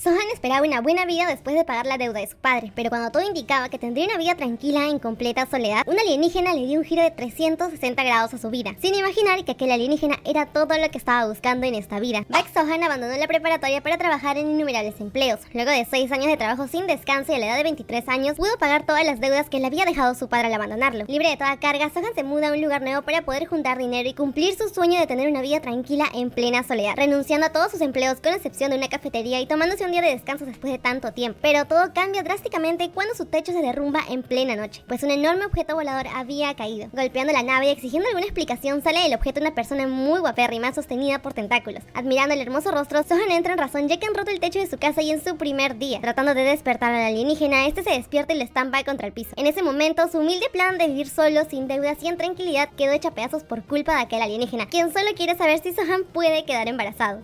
Sohan esperaba una buena vida después de pagar la deuda de su padre, pero cuando todo indicaba que tendría una vida tranquila en completa soledad, un alienígena le dio un giro de 360 grados a su vida, sin imaginar que aquel alienígena era todo lo que estaba buscando en esta vida. Baek Sohan abandonó la preparatoria para trabajar en innumerables empleos. Luego de 6 años de trabajo sin descanso y a la edad de 23 años, pudo pagar todas las deudas que le había dejado su padre al abandonarlo. Libre de toda carga, Sohan se muda a un lugar nuevo para poder juntar dinero y cumplir su sueño de tener una vida tranquila en plena soledad, renunciando a todos sus empleos con excepción de una cafetería y tomándose un día de descanso después de tanto tiempo. Pero todo cambia drásticamente cuando su techo se derrumba en plena noche, pues un enorme objeto volador había caído. Golpeando la nave y exigiendo alguna explicación, sale del objeto una persona muy guapérrima sostenida por tentáculos. Admirando el hermoso rostro, Sohan entra en razón ya que han roto el techo de su casa y en su primer día. Tratando de despertar al alienígena, este se despierta y lo estampa contra el piso. En ese momento, su humilde plan de vivir solo, sin deudas y en tranquilidad quedó hecha a pedazos por culpa de aquel alienígena, quien solo quiere saber si Sohan puede quedar embarazado.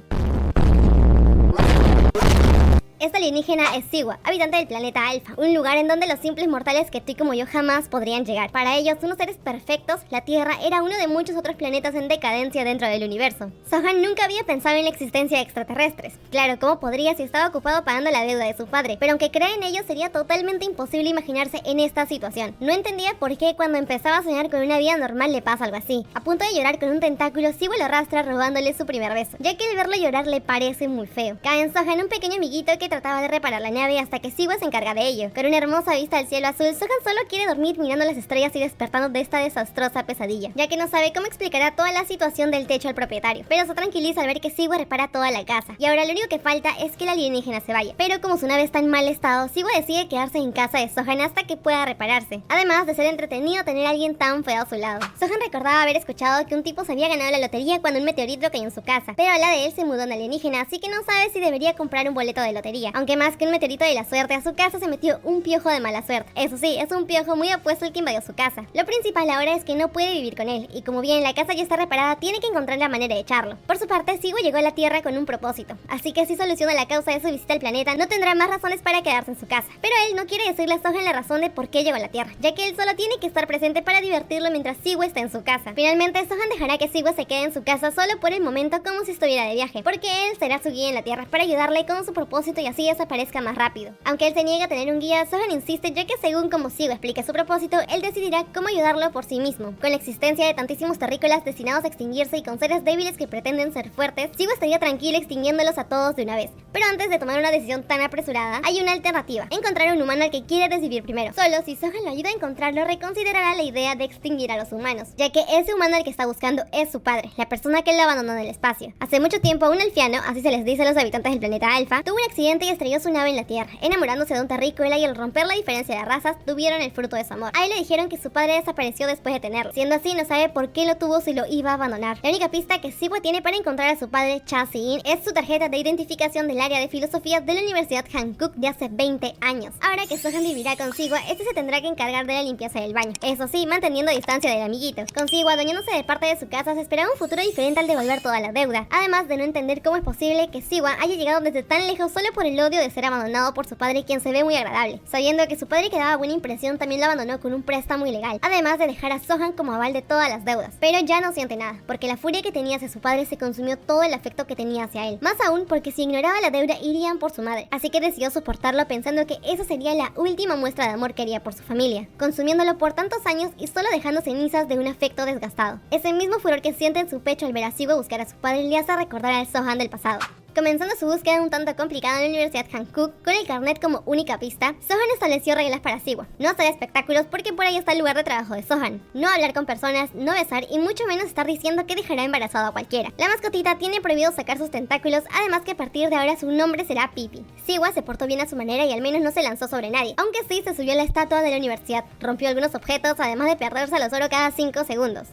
Esta alienígena es Siwa, habitante del planeta Alpha, un lugar en donde los simples mortales que tú como yo jamás podrían llegar. Para ellos, unos seres perfectos, la Tierra era uno de muchos otros planetas en decadencia dentro del universo. Sohan nunca había pensado en la existencia de extraterrestres. Claro, ¿cómo podría si estaba ocupado pagando la deuda de su padre? Pero aunque cree en ellos, sería totalmente imposible imaginarse en esta situación. No entendía por qué cuando empezaba a soñar con una vida normal le pasa algo así. A punto de llorar con un tentáculo, Siwa lo arrastra robándole su primer beso, ya que el verlo llorar le parece muy feo. Cae en Sohan un pequeño amiguito que trataba de reparar la nave hasta que Siwa se encarga de ello. Con una hermosa vista al cielo azul, Sohan solo quiere dormir mirando las estrellas y despertando de esta desastrosa pesadilla, ya que no sabe cómo explicará toda la situación del techo al propietario, pero se tranquiliza al ver que Siwa repara toda la casa, y ahora lo único que falta es que el alienígena se vaya. Pero como su nave está en mal estado, Siwa decide quedarse en casa de Sohan hasta que pueda repararse, además de ser entretenido tener a alguien tan feo a su lado. Sohan recordaba haber escuchado que un tipo se había ganado la lotería cuando un meteorito cayó en su casa, pero a la de él se mudó un alienígena, así que no sabe si debería comprar un boleto de lotería, aunque más que un meteorito de la suerte, a su casa se metió un piojo de mala suerte. Eso sí, es un piojo muy opuesto al que invadió su casa. Lo principal ahora es que no puede vivir con él, y como bien la casa ya está reparada, tiene que encontrar la manera de echarlo. Por su parte, Siwa llegó a la Tierra con un propósito, así que si soluciona la causa de su visita al planeta, no tendrá más razones para quedarse en su casa. Pero él no quiere decirle a Sohan la razón de por qué llegó a la Tierra, ya que él solo tiene que estar presente para divertirlo mientras Siwa está en su casa. Finalmente, Sohan dejará que Siwa se quede en su casa solo por el momento como si estuviera de viaje, porque él será su guía en la Tierra para ayudarle con su propósito y así desaparezca más rápido. Aunque él se niega a tener un guía, Sohan insiste ya que según como Siwa explica su propósito, él decidirá cómo ayudarlo por sí mismo. Con la existencia de tantísimos terrícolas destinados a extinguirse y con seres débiles que pretenden ser fuertes, Siwa estaría tranquilo extinguiéndolos a todos de una vez. Pero antes de tomar una decisión tan apresurada, hay una alternativa: encontrar a un humano al que quiere recibir primero. Solo si Sohan lo ayuda a encontrarlo, reconsiderará la idea de extinguir a los humanos, ya que ese humano al que está buscando es su padre, la persona que lo abandonó en el espacio. Hace mucho tiempo, un elfiano, así se les dice a los habitantes del planeta Alpha, tuvo un accidente y estrelló su nave en la Tierra, enamorándose de un terrícola, y al romper la diferencia de razas, tuvieron el fruto de su amor. A él le dijeron que su padre desapareció después de tenerlo. Siendo así, no sabe por qué lo tuvo si lo iba a abandonar. La única pista que Siwa tiene para encontrar a su padre, Cha Si-in, es su tarjeta de identificación del área de filosofía de la Universidad Hankook de hace 20 años. Ahora que Sohan vivirá con Siwa, este se tendrá que encargar de la limpieza del baño. Eso sí, manteniendo distancia del amiguito. Con Siwa adueñándose de parte de su casa, se esperaba un futuro diferente al devolver toda la deuda. Además de no entender cómo es posible que Siwa haya llegado desde tan lejos solo por el odio de ser abandonado por su padre, quien se ve muy agradable. Sabiendo que su padre que daba buena impresión, también lo abandonó con un préstamo ilegal, además de dejar a Sohan como aval de todas las deudas. Pero ya no siente nada, porque la furia que tenía hacia su padre se consumió todo el afecto que tenía hacia él. Más aún porque si ignoraba la deuda irían por su madre, así que decidió soportarlo pensando que esa sería la última muestra de amor que haría por su familia, consumiéndolo por tantos años y solo dejando cenizas de un afecto desgastado. Ese mismo furor que siente en su pecho al ver a Siwa buscar a su padre le hace recordar al Sohan del pasado. Comenzando su búsqueda un tanto complicada en la Universidad Hankook, con el carnet como única pista, Sohan estableció reglas para Siwa: no hacer espectáculos porque por ahí está el lugar de trabajo de Sohan, no hablar con personas, no besar y mucho menos estar diciendo que dejará embarazado a cualquiera. La mascotita tiene prohibido sacar sus tentáculos, además que a partir de ahora su nombre será Pipi. Siwa se portó bien a su manera y al menos no se lanzó sobre nadie, aunque sí se subió a la estatua de la universidad, rompió algunos objetos, además de perderse a los oro cada 5 segundos.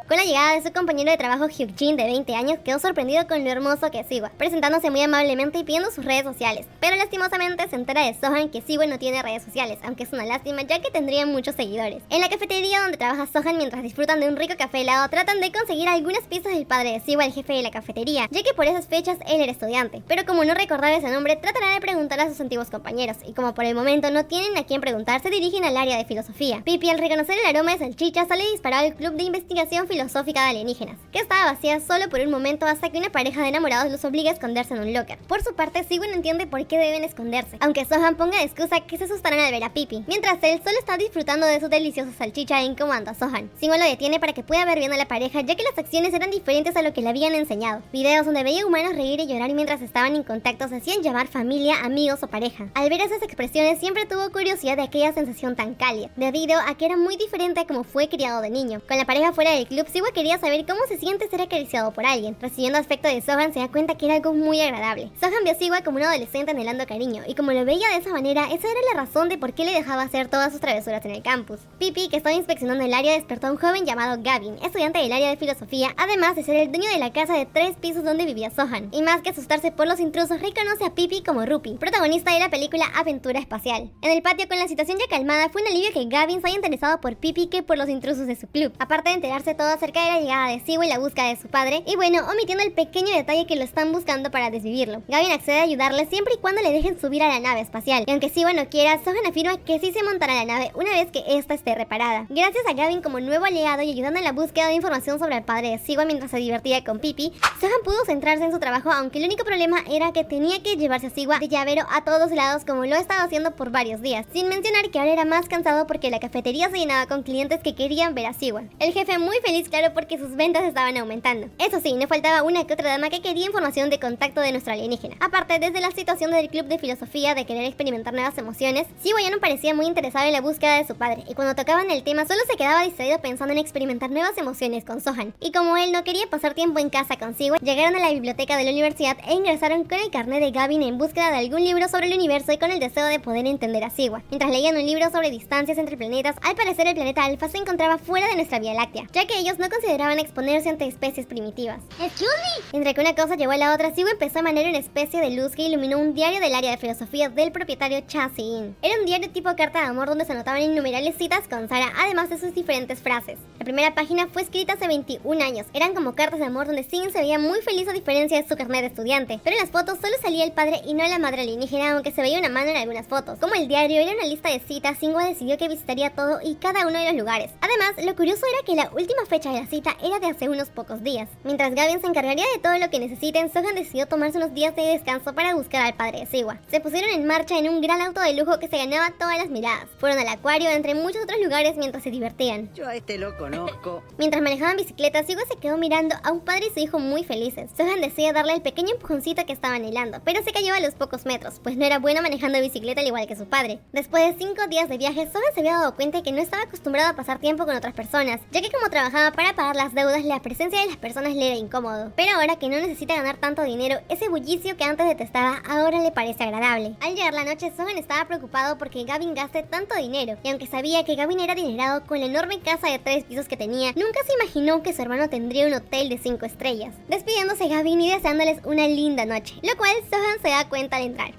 Con la llegada de su compañero de trabajo Hyuk-jin de 20 años, quedó sorprendido con lo hermoso que es Siwa, presentándose muy amablemente y pidiendo sus redes sociales. Pero lastimosamente se entera de Sohan que Siwa no tiene redes sociales, aunque es una lástima ya que tendría muchos seguidores. En la cafetería donde trabaja Sohan, mientras disfrutan de un rico café helado, tratan de conseguir algunas pistas del padre de Siwa, el jefe de la cafetería, ya que por esas fechas él era estudiante. Pero como no recordaba ese nombre, tratará de preguntar a sus antiguos compañeros, y como por el momento no tienen a quién preguntar, se dirigen al área de filosofía. Pipi, al reconocer el aroma de salchicha, sale disparado al club de investigación filosófica de alienígenas, que estaba vacía solo por un momento hasta que una pareja de enamorados los obliga a esconderse en un locker. Por su parte, Siwoo no entiende por qué deben esconderse, aunque Sohan ponga de excusa que se asustarán al ver a Pippi, mientras él solo está disfrutando de su deliciosa salchicha e incomodando a Sohan. Siwoo lo detiene para que pueda ver bien a la pareja, ya que las acciones eran diferentes a lo que le habían enseñado. Videos donde veía humanos reír y llorar mientras estaban en contacto se hacían llamar familia, amigos o pareja. Al ver esas expresiones siempre tuvo curiosidad de aquella sensación tan cálida, debido a que era muy diferente a como fue criado de niño. Con la pareja fuera del club, Siwoo quería saber cómo se siente ser acariciado por alguien. Recibiendo afecto de Sohan, se da cuenta que era algo muy agradable. Sohan vio a Siwoo como un adolescente anhelando cariño, y como lo veía de esa manera, esa era la razón de por qué le dejaba hacer todas sus travesuras en el campus. Pippi, que estaba inspeccionando el área, despertó a un joven llamado Gavin, estudiante del área de filosofía, además de ser el dueño de la casa de 3 pisos donde vivía Sohan. Y más que asustarse por los intrusos, reconoce a Pippi como Rupi, protagonista de la película Aventura Espacial. En el patio, con la situación ya calmada, fue un alivio que Gavin se haya interesado por Pippi que por los intrusos de su club, aparte de enterarse todo acerca de la llegada de Siwoo y la búsqueda de su padre, y bueno, omitiendo el pequeño detalle que lo están buscando para desvivirlo. Gavin accede a ayudarle siempre y cuando le dejen subir a la nave espacial, y aunque Siwoo no quiera, Sohan afirma que sí se montará a la nave una vez que ésta esté reparada. Gracias a Gavin como nuevo aliado y ayudando en la búsqueda de información sobre el padre de Siwoo mientras se divertía con Pippi, Sohan pudo centrarse en su trabajo, aunque el único problema era que tenía que llevarse a Siwoo de llavero a todos lados como lo estaba haciendo por varios días, sin mencionar que ahora era más cansado porque la cafetería se llenaba con clientes que querían ver a Siwoo. El jefe muy feliz, claro, porque sus ventas estaban aumentando. Eso sí, no faltaba una que otra dama que quería información de contacto de nuestro alienígena. Aparte, desde la situación del club de filosofía de querer experimentar nuevas emociones, Siwoo ya no parecía muy interesado en la búsqueda de su padre, y cuando tocaban el tema solo se quedaba distraído pensando en experimentar nuevas emociones con Sohan. Y como él no quería pasar tiempo en casa con Siwoo, llegaron a la biblioteca de la universidad e ingresaron con el carnet de Gavin en búsqueda de algún libro sobre el universo y con el deseo de poder entender a Siwoo. Mientras leían un libro sobre distancias entre planetas, al parecer el planeta Alpha se encontraba fuera de nuestra Vía Láctea, ya que ellos no consideraban exponerse ante especies primitivas. Excuse me. Entre que una cosa llevó a la otra, Siwoo empezó a emanar una especie de luz que iluminó un diario del área de filosofía del propietario Cha Si-in. Era un diario tipo carta de amor donde se anotaban innumerables citas con Sara, además de sus diferentes frases. La primera página fue escrita hace 21 años. Eran como cartas de amor donde Si-in se veía muy feliz a diferencia de su carnet de estudiante, pero en las fotos solo salía el padre y no la madre alienígena, aunque se veía una mano en algunas fotos. Como el diario era una lista de citas, Siwoo decidió que visitaría todo y cada uno de los lugares. Además, lo curioso era que la última fecha de la cita era de hace unos pocos días. Mientras Gavin se encargaría de todo lo que necesiten, Sohan decidió tomarse unos días de descanso para buscar al padre de Siwoo. Se pusieron en marcha en un gran auto de lujo que se ganaba todas las miradas. Fueron al acuario, entre muchos otros lugares, mientras se divertían. Yo a este lo conozco. Mientras manejaban bicicletas, Siwoo se quedó mirando a un padre y su hijo muy felices. Sohan decía darle el pequeño empujoncito que estaba anhelando, pero se cayó a los pocos metros, pues no era bueno manejando bicicleta al igual que su padre. Después de 5 días de viaje, Sohan se había dado cuenta de que no estaba acostumbrado a pasar tiempo con otras personas, ya que como trabajaba para pagar las deudas, la presencia de las personas le era incómodo. Pero ahora que no necesita ganar tanto dinero, ese bullicio que antes detestaba ahora le parece agradable. Al llegar la noche, Sohan estaba preocupado porque Gavin gaste tanto dinero, y aunque sabía que Gavin era adinerado con la enorme casa de 3 pisos que tenía, nunca se imaginó que su hermano tendría un hotel de 5 estrellas. Despidiéndose Gavin y deseándoles una linda noche, lo cual Sohan se da cuenta al entrar.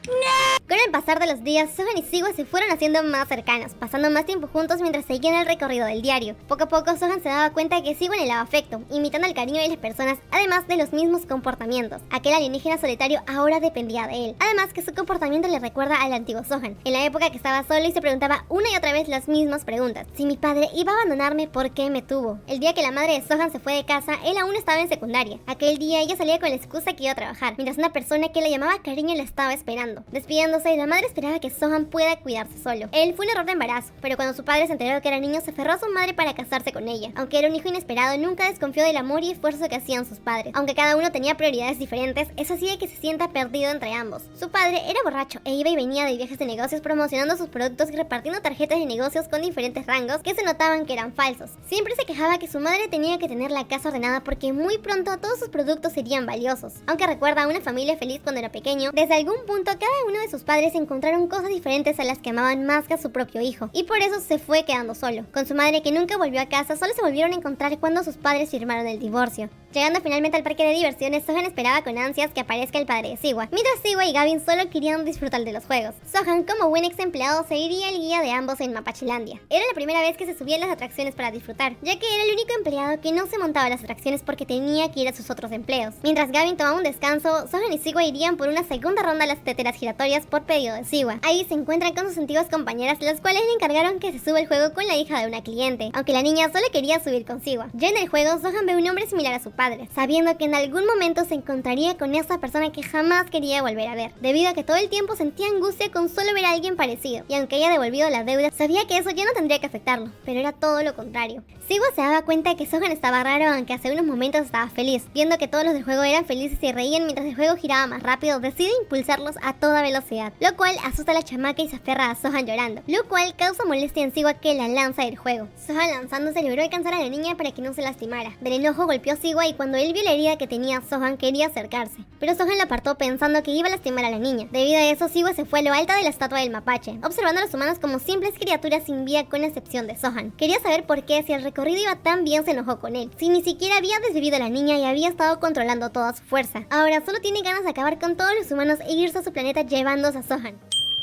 Con el pasar de los días, Sohan y Siwoo se fueron haciendo más cercanos, pasando más tiempo juntos mientras seguían el recorrido del diario. Poco a poco, Sohan se daba cuenta de que Siwoo anhelaba afecto, imitando el cariño de las personas, además de los mismos comportamientos. Aquel alienígena solitario ahora dependía de él. Además que su comportamiento le recuerda al antiguo Sohan, en la época que estaba solo y se preguntaba una y otra vez las mismas preguntas. Si mi padre iba a abandonarme, ¿por qué me tuvo? El día que la madre de Sohan se fue de casa, él aún estaba en secundaria. Aquel día ella salía con la excusa que iba a trabajar, mientras una persona que la llamaba cariño la estaba esperando. Despidiéndose, la madre esperaba que Sohan pueda cuidarse solo. Él fue un error de embarazo, pero cuando su padre se enteró que era niño, se aferró a su madre para casarse con ella. Aunque era un hijo inesperado, nunca desconfió del amor y esfuerzo que hacían sus padres. Aunque cada uno tenía prioridades diferentes, eso hacía que se sienta perdido entre ambos. Su padre era borracho e iba y venía de viajes de negocios promocionando sus productos y repartiendo tarjetas de negocios con diferentes rangos que se notaban que eran falsos. Siempre se quejaba que su madre tenía que tener la casa ordenada porque muy pronto todos sus productos serían valiosos. Aunque recuerda a una familia feliz cuando era pequeño, desde algún punto cada uno de sus padres encontraron cosas diferentes a las que amaban más que a su propio hijo, y por eso se fue quedando solo. Con su madre, que nunca volvió a casa, solo se volvieron a encontrar cuando sus padres firmaron el divorcio. Llegando finalmente al parque de diversiones, Sohan esperaba con ansias que aparezca el padre de Siwa, mientras Siwa y Gavin solo querían disfrutar de los juegos. Sohan, como buen ex empleado, seguiría el guía de ambos en Mapachilandia. Era la primera vez que se subía a las atracciones para disfrutar, ya que era el único empleado que no se montaba a las atracciones porque tenía que ir a sus otros empleos. Mientras Gavin tomaba un descanso, Sohan y Siwa irían por una segunda ronda a las teteras giratorias por pedido de Siwa. Ahí se encuentran con sus antiguas compañeras, las cuales le encargaron que se suba el juego con la hija de una cliente, aunque la niña solo quería subir con Siwa. Ya en el juego, Sohan ve un hombre similar a su padre, sabiendo que en algún momento se encontraría con esa persona que jamás quería volver a ver, debido a que todo el tiempo sentía angustia con solo ver a alguien parecido, y aunque haya devolvido la deuda, sabía que eso ya no tendría que afectarlo, pero era todo lo contrario. Siwa se daba cuenta de que Sohan estaba raro, aunque hace unos momentos estaba feliz. Viendo que todos los del juego eran felices y reían mientras el juego giraba más rápido, decide impulsarlos a toda velocidad, lo cual asusta a la chamaca y se aferra a Sohan llorando, lo cual causa molestia en Siwa, que la lanza del juego. Sohan, lanzándose, logró alcanzar a la niña para que no se lastimara. Del enojo golpeó a Siwa, y cuando él vio la herida que tenía Sohan, quería acercarse, pero Sohan la apartó pensando que iba a lastimar a la niña. Debido a eso, Siwa se fue a lo alto de la estatua del mapache, observando a los humanos como simples criaturas sin vida, con excepción de Sohan. Quería saber por qué, si el recorrido iba tan bien, se enojó con él, si ni siquiera había desvivido a la niña y había estado controlando toda su fuerza. Ahora solo tiene ganas de acabar con todos los humanos e irse a su planeta llevándose a Sohan.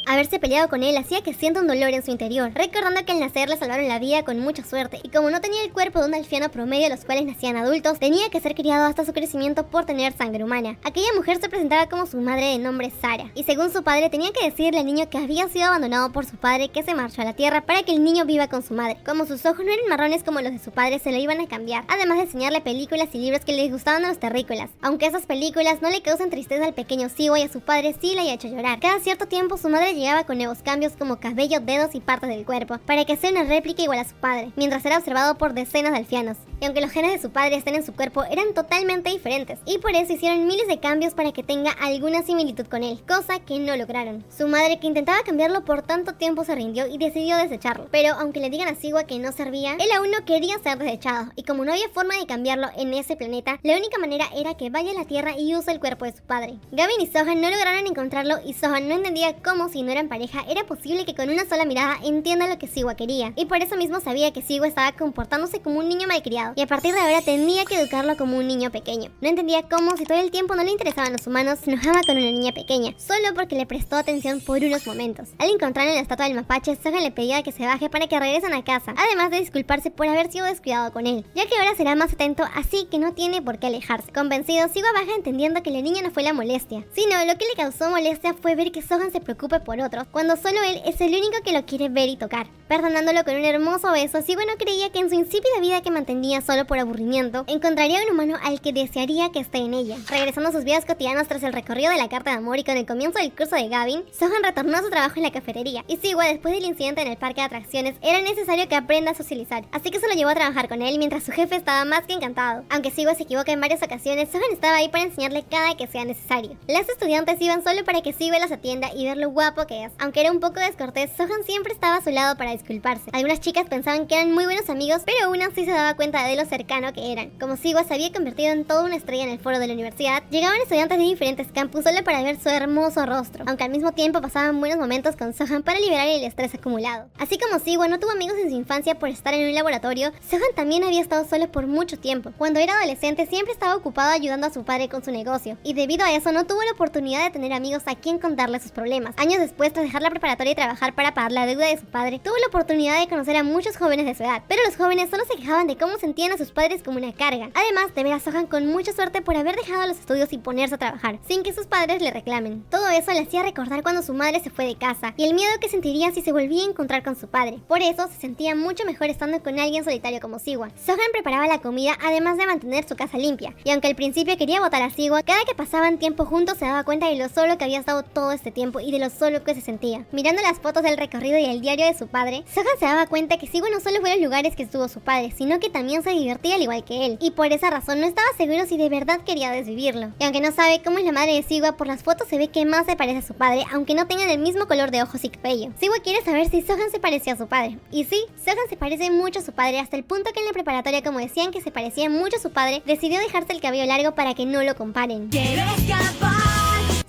Haberse peleado con él hacía que sienta un dolor en su interior, recordando que al nacer le salvaron la vida con mucha suerte, y como no tenía el cuerpo de un alfiano promedio, los cuales nacían adultos, tenía que ser criado hasta su crecimiento por tener sangre humana. Aquella mujer se presentaba como su madre, de nombre Sara, y según su padre tenía que decirle al niño que había sido abandonado por su padre, que se marchó a la tierra para que el niño viva con su madre. Como sus ojos no eran marrones como los de su padre, se lo iban a cambiar, además de enseñarle películas y libros que les gustaban a los terrícolas, aunque esas películas no le causan tristeza al pequeño Siwa, y a su padre sí le haya hecho llorar. Cada cierto tiempo su madre llegaba con nuevos cambios como cabello, dedos y partes del cuerpo, para que sea una réplica igual a su padre, mientras era observado por decenas de alfianos. Y aunque los genes de su padre estén en su cuerpo, eran totalmente diferentes, y por eso hicieron miles de cambios para que tenga alguna similitud con él, cosa que no lograron. Su madre, que intentaba cambiarlo por tanto tiempo, se rindió y decidió desecharlo, pero aunque le digan a Siwa que no servía, él aún no quería ser desechado, y como no había forma de cambiarlo en ese planeta, la única manera era que vaya a la Tierra y use el cuerpo de su padre. Gavin y Sohan no lograron encontrarlo, y Sohan no entendía cómo, si no eran pareja, era posible que con una sola mirada entienda lo que Siwa quería, y por eso mismo sabía que Siwa estaba comportándose como un niño malcriado, y a partir de ahora tenía que educarlo como un niño pequeño. No entendía cómo, si todo el tiempo no le interesaban los humanos, se enojaba con una niña pequeña, solo porque le prestó atención por unos momentos. Al encontrar en la estatua del mapache, Sohan le pedía que se baje para que regresen a casa, además de disculparse por haber sido descuidado con él, ya que ahora será más atento, así que no tiene por qué alejarse. Convencido, Siwa baja entendiendo que la niña no fue la molestia, sino lo que le causó molestia fue ver que Sohan se preocupe por otros, cuando solo él es el único que lo quiere ver y tocar. Perdonándolo con un hermoso beso, Siwa no creía que en su insípida vida que mantenía solo por aburrimiento, encontraría un humano al que desearía que esté en ella. Regresando a sus vidas cotidianas tras el recorrido de la carta de amor y con el comienzo del curso de Gavin, Sohan retornó a su trabajo en la cafetería, y Siwa, después del incidente en el parque de atracciones, era necesario que aprenda a socializar, así que se lo llevó a trabajar con él, mientras su jefe estaba más que encantado. Aunque Siwa se equivoca en varias ocasiones, Sohan estaba ahí para enseñarle cada que sea necesario. Las estudiantes iban solo para que Siwa las atienda y ver lo guapo que es. Aunque era un poco descortés, Sohan siempre estaba a su lado para disculparse. Algunas chicas pensaban que eran muy buenos amigos, pero una sí se daba cuenta de lo cercano que eran. Como Siwa se había convertido en toda una estrella en el foro de la universidad, llegaban estudiantes de diferentes campus solo para ver su hermoso rostro, aunque al mismo tiempo pasaban buenos momentos con Sohan para liberar el estrés acumulado. Así como Siwa no tuvo amigos en su infancia por estar en un laboratorio, Sohan también había estado solo por mucho tiempo. Cuando era adolescente siempre estaba ocupado ayudando a su padre con su negocio, y debido a eso no tuvo la oportunidad de tener amigos a quien contarle sus problemas. Años después, tras dejar la preparatoria y trabajar para pagar la deuda de su padre, tuvo la oportunidad de conocer a muchos jóvenes de su edad, pero los jóvenes solo se quejaban de cómo sentían a sus padres como una carga, además de ver a Sohan con mucha suerte por haber dejado los estudios y ponerse a trabajar, sin que sus padres le reclamen. Todo eso le hacía recordar cuando su madre se fue de casa, y el miedo que sentiría si se volvía a encontrar con su padre. Por eso se sentía mucho mejor estando con alguien solitario como Siwa. Sohan preparaba la comida, además de mantener su casa limpia, y aunque al principio quería botar a Siwa, cada que pasaban tiempo juntos se daba cuenta de lo solo que había estado todo este tiempo y de lo solo que se sentía. Mirando las fotos del recorrido y el diario de su padre, Sohan se daba cuenta que Siwa no solo fue a los lugares que estuvo su padre, sino que también se divertía al igual que él, y por esa razón no estaba seguro si de verdad quería desvivirlo. Y aunque no sabe cómo es la madre de Siwa, por las fotos se ve que más se parece a su padre, aunque no tengan el mismo color de ojos y cabello. Siwa quiere saber si Sohan se parecía a su padre, y sí, Sohan se parece mucho a su padre, hasta el punto que en la preparatoria, como decían que se parecía mucho a su padre, decidió dejarse el cabello largo para que no lo comparen. Quiero escapar.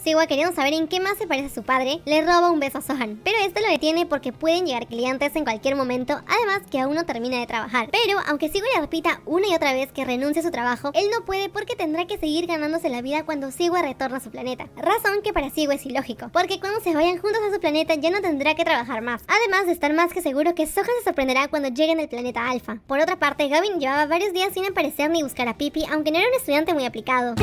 Siwa, queriendo saber en qué más se parece a su padre, le roba un beso a Sohan, pero esto lo detiene porque pueden llegar clientes en cualquier momento, además que aún no termina de trabajar. Pero aunque Siwa le repita una y otra vez que renuncie a su trabajo, él no puede porque tendrá que seguir ganándose la vida cuando Siwa retorna a su planeta. Razón que para Siwa es ilógico, porque cuando se vayan juntos a su planeta ya no tendrá que trabajar más. Además de estar más que seguro que Sohan se sorprenderá cuando lleguen al planeta Alpha. Por otra parte, Gavin llevaba varios días sin aparecer ni buscar a Pipi, aunque no era un estudiante muy aplicado.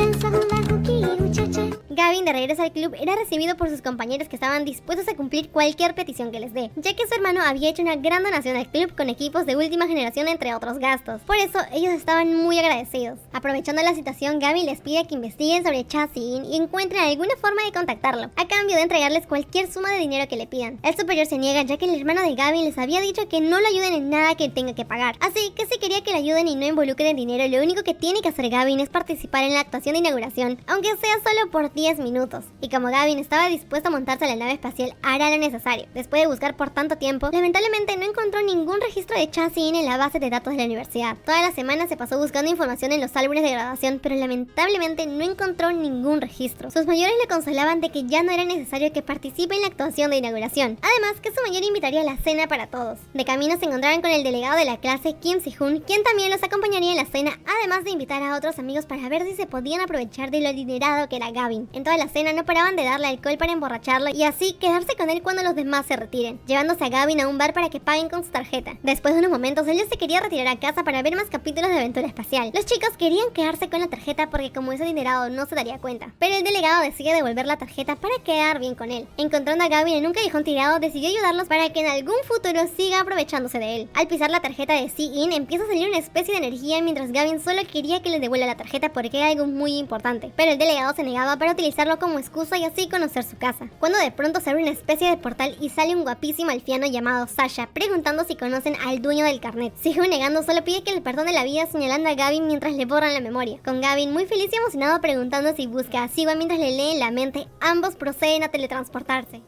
Gavin, de regreso al club, era recibido por sus compañeros que estaban dispuestos a cumplir cualquier petición que les dé, ya que su hermano había hecho una gran donación al club con equipos de última generación entre otros gastos. Por eso, ellos estaban muy agradecidos. Aprovechando la situación, Gavin les pide que investiguen sobre Cha Si-in y encuentren alguna forma de contactarlo, a cambio de entregarles cualquier suma de dinero que le pidan. El superior se niega, ya que el hermano de Gavin les había dicho que no lo ayuden en nada que tenga que pagar. Así que si quería que le ayuden y no involucren dinero, lo único que tiene que hacer Gavin es participar en la actuación de inauguración, aunque sea solo por 10 minutos. Y como Gavin estaba dispuesto a montarse a la nave espacial, hará lo necesario. Después de buscar por tanto tiempo, lamentablemente no encontró ningún registro de Cha Si-in en la base de datos de la universidad. Toda la semana se pasó buscando información en los álbumes de graduación, pero lamentablemente no encontró ningún registro. Sus mayores le consolaban de que ya no era necesario que participe en la actuación de inauguración. Además, que su mayor invitaría a la cena para todos. De camino se encontraron con el delegado de la clase, Kim Si-hoon, quien también los acompañaría en la cena, además de invitar a otros amigos para ver si se podían aprovechar de lo adinerado que era Gavin. En toda la cena no paraban de darle alcohol para emborracharlo y así quedarse con él cuando los demás se retiren, llevándose a Gavin a un bar para que paguen con su tarjeta. Después de unos momentos, él se quería retirar a casa para ver más capítulos de Aventura Espacial. Los chicos querían quedarse con la tarjeta porque como es adinerado no se daría cuenta, pero el delegado decide devolver la tarjeta para quedar bien con él. Encontrando a Gavin en un callejón tirado, decidió ayudarlos para que en algún futuro siga aprovechándose de él. Al pisar la tarjeta de Si-in, empieza a salir una especie de energía mientras Gavin solo quería que le devuelva la tarjeta porque era algo muy importante, pero el delegado se negaba para utilizarlo como excusa y así conocer su casa. Cuando de pronto se abre una especie de portal y sale un guapísimo alfiano llamado Sasha, preguntando si conocen al dueño del carnet. Sigue negando, solo pide que le perdone la vida señalando a Gavin mientras le borran la memoria. Con Gavin muy feliz y emocionado preguntando si busca a Siwa mientras le leen la mente, ambos proceden a teletransportarse.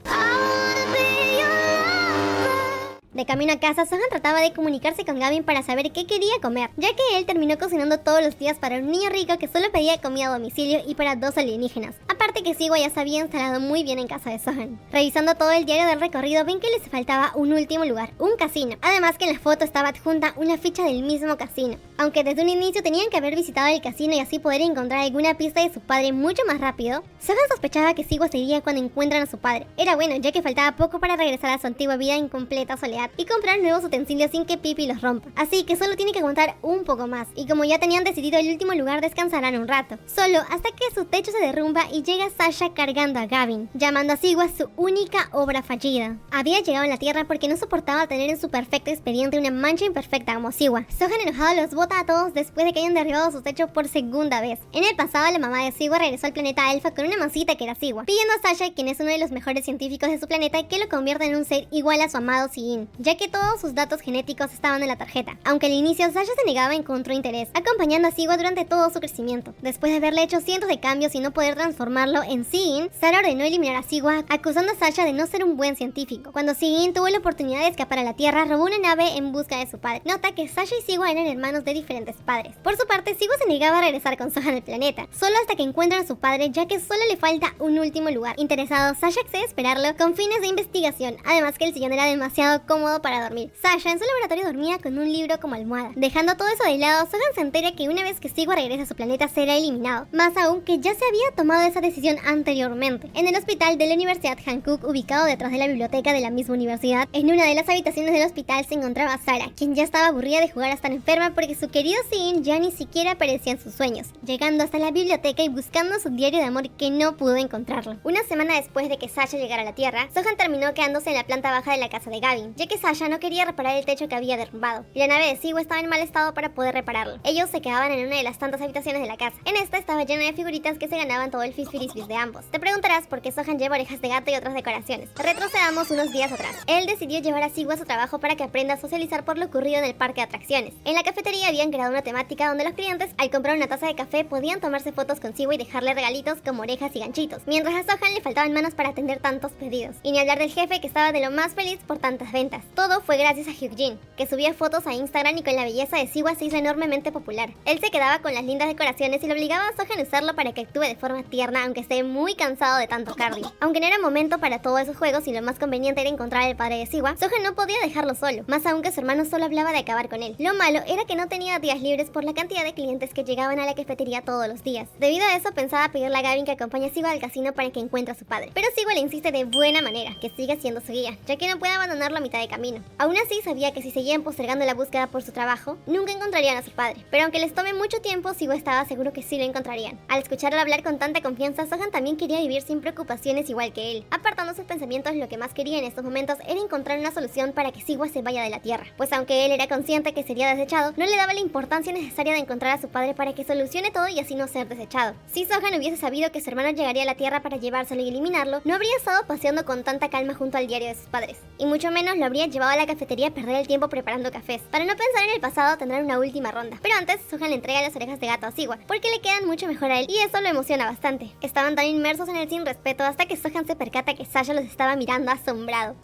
De camino a casa, Sohan trataba de comunicarse con Gavin para saber qué quería comer, ya que él terminó cocinando todos los días para un niño rico que solo pedía comida a domicilio y para 2 alienígenas. Aparte que Siwa ya se había instalado muy bien en casa de Sohan. Revisando todo el diario del recorrido, ven que les faltaba un último lugar, un casino. Además que en la foto estaba adjunta una ficha del mismo casino. Aunque desde un inicio tenían que haber visitado el casino y así poder encontrar alguna pista de su padre mucho más rápido, Sohan sospechaba que Siwa se iría cuando encuentran a su padre. Era bueno, ya que faltaba poco para regresar a su antigua vida en completa soledad y comprar nuevos utensilios sin que Pipi los rompa. Así que solo tiene que aguantar un poco más. Y como ya tenían decidido el último lugar, descansarán un rato. Solo hasta que su techo se derrumba y llega Sasha cargando a Gavin, llamando a Siwa su única obra fallida. Había llegado a la Tierra porque no soportaba tener en su perfecto expediente una mancha imperfecta como Siwa. Sohan enojado los bota a todos después de que hayan derribado su techo por segunda vez. En el pasado, la mamá de Siwa regresó al planeta Alpha con una mancita que era Siwa, pidiendo a Sasha, quien es uno de los mejores científicos de su planeta, que lo convierta en un ser igual a su amado Si-in, ya que todos sus datos genéticos estaban en la tarjeta. Aunque al inicio Sasha se negaba, encontró interés, acompañando a Siwa durante todo su crecimiento. Después de haberle hecho cientos de cambios y no poder transformarlo en Si-in, Sarah ordenó eliminar a Siwa, acusando a Sasha de no ser un buen científico. Cuando Si-in tuvo la oportunidad de escapar a la Tierra, robó una nave en busca de su padre. Nota que Sasha y Siwa eran hermanos de diferentes padres. Por su parte, Siwa se negaba a regresar con Sohan al planeta, solo hasta que encuentran a su padre, ya que solo le falta un último lugar. Interesado, Sasha accede a esperarlo con fines de investigación, además que el sillón era demasiado cómodo para dormir. Sasha en su laboratorio dormía con un libro como almohada. Dejando todo eso de lado, Sohan se entera que una vez que Siwa regresa a su planeta será eliminado, más aún que ya se había tomado esa decisión anteriormente. En el hospital de la Universidad Hankook, ubicado detrás de la biblioteca de la misma universidad, en una de las habitaciones del hospital se encontraba Sarah, quien ya estaba aburrida de jugar a estar enferma porque su querido Si-in ya ni siquiera aparecía en sus sueños, llegando hasta la biblioteca y buscando su diario de amor que no pudo encontrarlo. Una semana después de que Sasha llegara a la Tierra, Sohan terminó quedándose en la planta baja de la casa de Gavin, ya que Sasha no quería reparar el techo que había derrumbado, y la nave de Siwa estaba en mal estado para poder repararlo. Ellos se quedaban en una de las tantas habitaciones de la casa. En esta estaba llena de figuritas que se ganaban todo el frisbee de ambos. Te preguntarás por qué Sohan lleva orejas de gato y otras decoraciones. Retrocedamos unos días atrás. Él decidió llevar a Siwa a su trabajo para que aprenda a socializar por lo ocurrido en el parque de atracciones. En la cafetería habían creado una temática donde los clientes, al comprar una taza de café, podían tomarse fotos con Siwa y dejarle regalitos como orejas y ganchitos, mientras a Sohan le faltaban manos para atender tantos pedidos. Y ni hablar del jefe, que estaba de lo más feliz por tantas ventas. ventas. Todo fue gracias a Hyukjin, que subía fotos a Instagram y con la belleza de Siwa se hizo enormemente popular. Él se quedaba con las lindas decoraciones y le obligaba a Sohan a usarlo para que actúe de forma tierna, aunque esté muy cansado de tanto cardio. Aunque no era momento para todos esos juegos y lo más conveniente era encontrar al padre de Siwa, Sohan no podía dejarlo solo, más aún que su hermano solo hablaba de acabar con él. Lo malo era que no tenía días libres por la cantidad de clientes que llegaban a la cafetería todos los días. Debido a eso pensaba pedirle a Gavin que acompañe a Siwa al casino para que encuentre a su padre. Pero Siwa le insiste de buena manera que siga siendo su guía, ya que no puede abandonarlo a mitad de camino. Aún así sabía que si seguían postergando la búsqueda por su trabajo, nunca encontrarían a su padre. Pero aunque les tome mucho tiempo, Siwa estaba seguro que sí lo encontrarían. Al escucharlo hablar con tanta confianza, Sohan también quería vivir sin preocupaciones igual que él. Apartando sus pensamientos, lo que más quería en estos momentos era encontrar una solución para que Siwa se vaya de la Tierra. Pues aunque él era consciente que sería desechado, no le daba la importancia necesaria de encontrar a su padre para que solucione todo y así no ser desechado. Si Sohan hubiese sabido que su hermano llegaría a la Tierra para llevárselo y eliminarlo, no habría estado paseando con tanta calma junto al diario de sus padres. Y mucho menos lo habría llevado a la cafetería a perder el tiempo preparando cafés. Para no pensar en el pasado, tendrán una última ronda. Pero antes, Sohan le entrega las orejas de gato a Siwa, porque le quedan mucho mejor a él y eso lo emociona bastante. Estaban tan inmersos en el sin respeto hasta que Sohan se percata que Sasha los estaba mirando asombrado.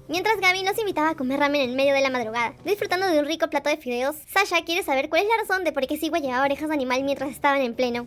Mientras Gavin los invitaba a comer ramen en medio de la madrugada, disfrutando de un rico plato de fideos, Sasha quiere saber cuál es la razón de por qué Siwa llevaba orejas de animal mientras estaban en pleno.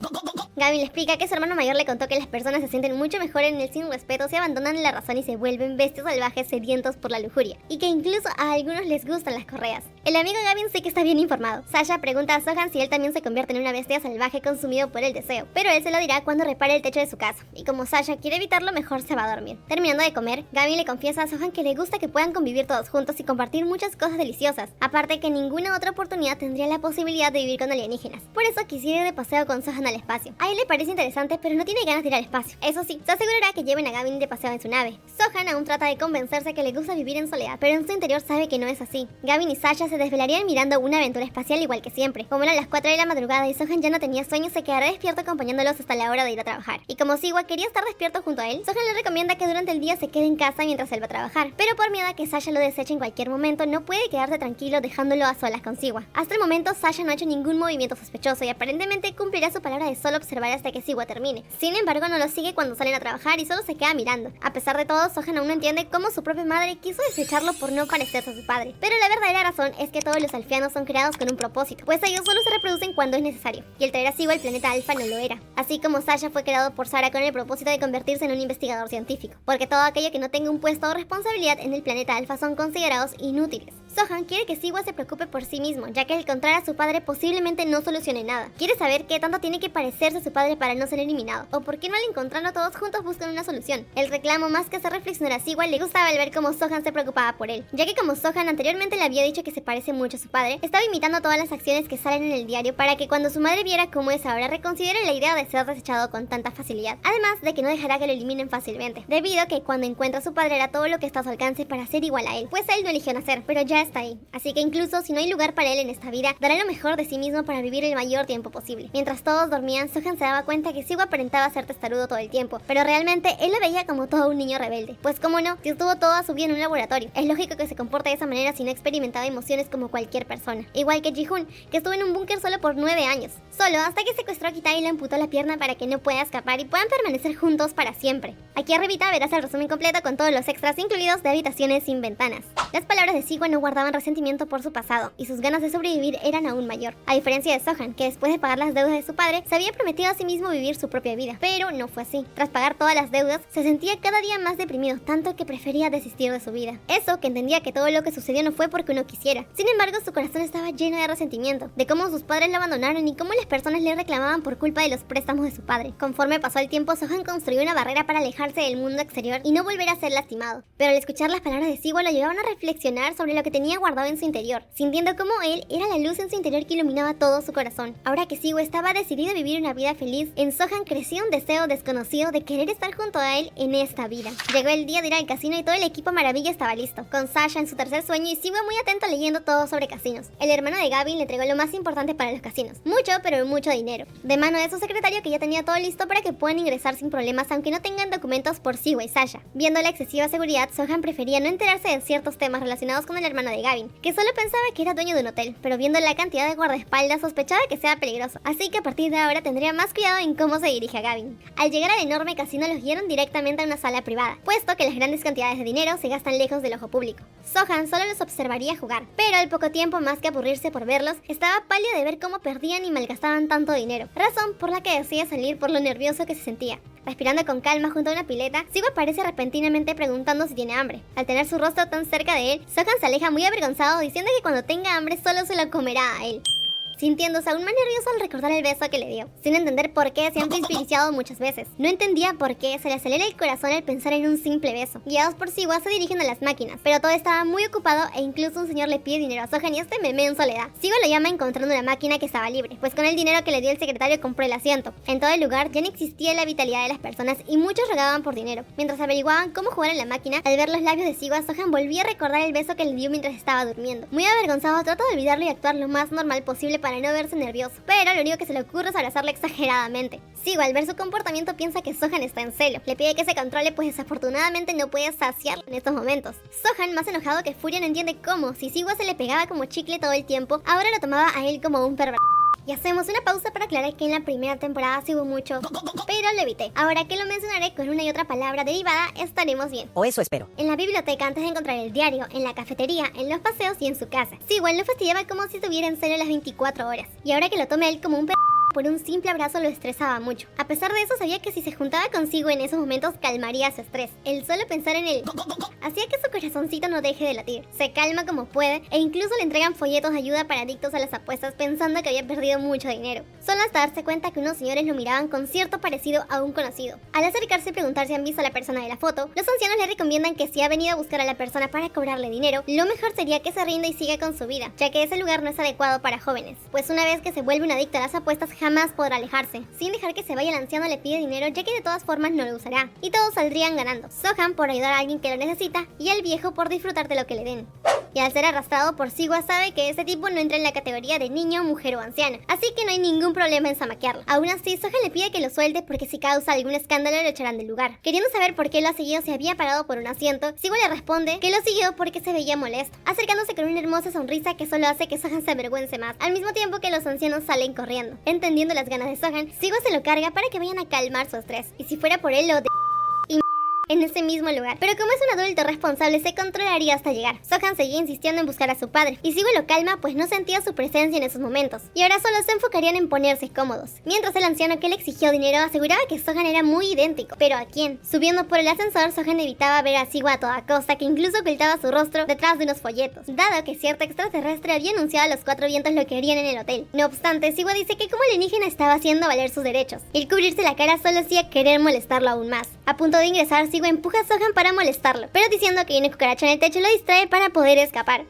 Gavin le explica que su hermano mayor le contó que las personas se sienten mucho mejor en el sin respeto si abandonan la razón y se vuelven bestias salvajes sedientos por la lujuria, y que incluso a algunos les gustan las correas. El amigo Gavin sí que está bien informado. Sasha pregunta a Sohan si él también se convierte en una bestia salvaje consumido por el deseo, pero él se lo dirá cuando repare el techo de su casa, y como Sasha quiere evitarlo, mejor se va a dormir. Terminando de comer, Gavin le confiesa a Sohan que le gusta que puedan convivir todos juntos y compartir muchas cosas deliciosas, aparte que en ninguna otra oportunidad tendría la posibilidad de vivir con alienígenas. Por eso quisiera ir de paseo con Sohan al espacio. A él le parece interesante, pero no tiene ganas de ir al espacio. Eso sí, se asegurará que lleven a Gavin de paseo en su nave. Sohan aún trata de convencerse que le gusta vivir en soledad, pero en su interior sabe que no es así. Gavin y Sasha se desvelarían mirando una aventura espacial igual que siempre. Como eran las 4 de la madrugada y Sohan ya no tenía sueño, se quedará despierto acompañándolos hasta la hora de ir a trabajar. Y como Siwa quería estar despierto junto a él, Sohan le recomienda que durante el día se quede en casa mientras él va a trabajar, pero por miedo a que Sasha lo deseche en cualquier momento, no puede quedarse tranquilo dejándolo a solas con Siwa. Hasta el momento, Sasha no ha hecho ningún movimiento sospechoso y aparentemente cumplirá su palabra de solo observar hasta que Siwa termine. Sin embargo, no lo sigue cuando salen a trabajar y solo se queda mirando. A pesar de todo, Sohan aún no entiende cómo su propia madre quiso desecharlo por no parecerse a su padre. Pero la verdadera razón es que todos los alfianos son creados con un propósito, pues ellos solo se reproducen cuando es necesario, y el traer a Siwa al planeta Alpha no lo era. Así como Sasha fue creado por Sarah con el propósito de convertirse en un investigador científico, porque todo aquello que no tenga un puesto o responsabilidad en el planeta Alpha son considerados inútiles. Sohan quiere que Siwa se preocupe por sí mismo, ya que el encontrar a su padre posiblemente no solucione nada. Quiere saber qué tanto tiene que parecerse a su padre para no ser eliminado, o por qué no al encontrarlo todos juntos buscan una solución. El reclamo, más que hacer reflexionar a Siwa, le gustaba al ver cómo Sohan se preocupaba por él, ya que como Sohan anteriormente le había dicho que se parece mucho a su padre, estaba imitando todas las acciones que salen en el diario para que cuando su madre viera cómo es ahora, reconsidere la idea de ser desechado con tanta facilidad. Además de que no dejará que lo eliminen fácilmente, debido a que cuando encuentra a su padre era todo lo que está a su alcance para ser igual a él, pues él no eligió nacer, pero ya está ahí. Así que incluso si no hay lugar para él en esta vida, dará lo mejor de sí mismo para vivir el mayor tiempo posible. Mientras todos dormían, Sohan se daba cuenta que Siwa aparentaba ser testarudo todo el tiempo, pero realmente él lo veía como todo un niño rebelde. Pues cómo no, si estuvo toda su vida en un laboratorio, es lógico que se comporte de esa manera si no experimentaba emociones como cualquier persona. Igual que Ji-Hoon, que estuvo en un búnker solo por 9 años, solo hasta que secuestró a Kitai y le amputó la pierna para que no pueda escapar y puedan permanecer juntos para siempre. Aquí arribita verás el resumen completo con todos los extras incluidos de Habitaciones sin Ventanas. Las palabras de Siwa no guardaban resentimiento por su pasado y sus ganas de sobrevivir eran aún mayor, a diferencia de Sohan, que después de pagar las deudas de su padre se había prometido a sí mismo vivir su propia vida, pero no fue así. Tras pagar todas las deudas, se sentía cada día más deprimido, tanto que prefería desistir de su vida. Eso, que entendía que todo lo que sucedió no fue porque uno quisiera. Sin embargo, su corazón estaba lleno de resentimiento, de cómo sus padres lo abandonaron y cómo las personas le reclamaban por culpa de los préstamos de su padre. Conforme pasó el tiempo, Sohan construyó una barrera para alejarse del mundo exterior y no volver a ser lastimado. Pero al escuchar las palabras de Siwa lo llevaban a reflexionar sobre lo que tenía guardado en su interior, sintiendo cómo él era la luz en su interior que iluminaba todo su corazón. Ahora que Siwa estaba decidido a vivir una vida feliz, en Sohan crecía un deseo desconocido de querer estar junto a él en esta vida. Llegó el día de ir al casino y todo el equipo Maravilla estaba listo, con Sasha en su tercer sueño y Siwa muy atento leyendo todo sobre casinos. El hermano de Gavin le entregó lo más importante para los casinos, mucho pero mucho dinero, de mano de su secretario que ya tenía todo listo para que puedan ingresar sin problemas aunque no tengan documentos por Siwa y Sasha. Viendo la excesiva seguridad, Sohan prefería no enterarse de ciertos temas relacionados con el hermano hermano de Gavin, que solo pensaba que era dueño de un hotel, pero viendo la cantidad de guardaespaldas sospechaba que sea peligroso, así que a partir de ahora tendría más cuidado en cómo se dirige a Gavin. Al llegar al enorme casino los guiaron directamente a una sala privada, puesto que las grandes cantidades de dinero se gastan lejos del ojo público. Sohan solo los observaría jugar, pero al poco tiempo, más que aburrirse por verlos, estaba pálido de ver cómo perdían y malgastaban tanto dinero, razón por la que decide salir por lo nervioso que se sentía. Respirando con calma junto a una pileta, Siwa aparece repentinamente preguntando si tiene hambre. Al tener su rostro tan cerca de él, Sohan se aleja muy avergonzado diciendo que cuando tenga hambre solo se lo comerá a él, sintiéndose aún más nervioso al recordar el beso que le dio, sin entender por qué se han principiado muchas veces. No entendía por qué se le acelera el corazón al pensar en un simple beso. Guiados por Siwa se dirigen a las máquinas, pero todo estaba muy ocupado e incluso un señor le pide dinero a Sohan y este meme en soledad. Siwa lo llama encontrando una máquina que estaba libre, pues con el dinero que le dio el secretario compró el asiento. En todo el lugar ya no existía la vitalidad de las personas y muchos rogaban por dinero. Mientras averiguaban cómo jugar en la máquina, al ver los labios de Siwa, Sohan volvía a recordar el beso que le dio mientras estaba durmiendo. Muy avergonzado, trata de olvidarlo y actuar lo más normal posible para no verse nervioso, pero lo único que se le ocurre es abrazarla exageradamente. Siwa, al ver su comportamiento, piensa que Sohan está en celo. Le pide que se controle, pues desafortunadamente no puede saciarlo en estos momentos. Sohan, más enojado que furia, no entiende cómo, si Siwa se le pegaba como chicle todo el tiempo, ahora lo tomaba a él como un pervertido. Y hacemos una pausa para aclarar que en la primera temporada sí hubo mucho, pero lo evité. Ahora que lo mencionaré con una y otra palabra derivada, estaremos bien. O eso espero. En la biblioteca, antes de encontrar el diario, en la cafetería, en los paseos y en su casa, Siwa lo fastidiaba como si estuviera en celo las 24 horas. Y ahora que lo tome él como un por un simple abrazo lo estresaba mucho. A pesar de eso, sabía que si se juntaba consigo en esos momentos calmaría su estrés. El solo pensar en él hacía que su corazoncito no deje de latir. Se calma como puede e incluso le entregan folletos de ayuda para adictos a las apuestas pensando que había perdido mucho dinero. Solo hasta darse cuenta que unos señores lo miraban con cierto parecido a un conocido. Al acercarse y preguntar si han visto a la persona de la foto, los ancianos le recomiendan que si ha venido a buscar a la persona para cobrarle dinero, lo mejor sería que se rinda y siga con su vida, ya que ese lugar no es adecuado para jóvenes. Pues una vez que se vuelve un adicto a las apuestas, jamás podrá alejarse. Sin dejar que se vaya, el anciano le pide dinero, ya que de todas formas no lo usará, y todos saldrían ganando. Sohan por ayudar a alguien que lo necesita, y el viejo por disfrutar de lo que le den. Y al ser arrastrado por Siwa, sabe que ese tipo no entra en la categoría de niño, mujer o anciano, así que no hay ningún problema en zamaquearlo. Aún así, Sohan le pide que lo suelte porque si causa algún escándalo lo echarán del lugar. Queriendo saber por qué lo ha seguido, se había parado por un asiento, Siwa le responde que lo siguió porque se veía molesto, acercándose con una hermosa sonrisa que solo hace que Sohan se avergüence más, al mismo tiempo que los ancianos salen corriendo. Entendiendo las ganas de Sohan, Siwa se lo carga para que vayan a calmar su estrés, y si fuera por él lo en ese mismo lugar. Pero como es un adulto responsable, se controlaría hasta llegar. Sohan seguía insistiendo en buscar a su padre, y Siwa lo calma pues no sentía su presencia en esos momentos, y ahora solo se enfocarían en ponerse cómodos. Mientras el anciano que le exigió dinero aseguraba que Sohan era muy idéntico. ¿Pero a quién? Subiendo por el ascensor, Sohan evitaba ver a Siwa a toda costa, que incluso ocultaba su rostro detrás de unos folletos, dado que cierto extraterrestre había anunciado a los cuatro vientos lo que harían en el hotel. No obstante, Siwa dice que como alienígena estaba haciendo valer sus derechos, y el cubrirse la cara solo hacía querer molestarlo aún más. A punto de ingresar, Siwa empuja a Sohan para molestarlo, pero diciendo que hay una cucaracha en el techo lo distrae para poder escapar.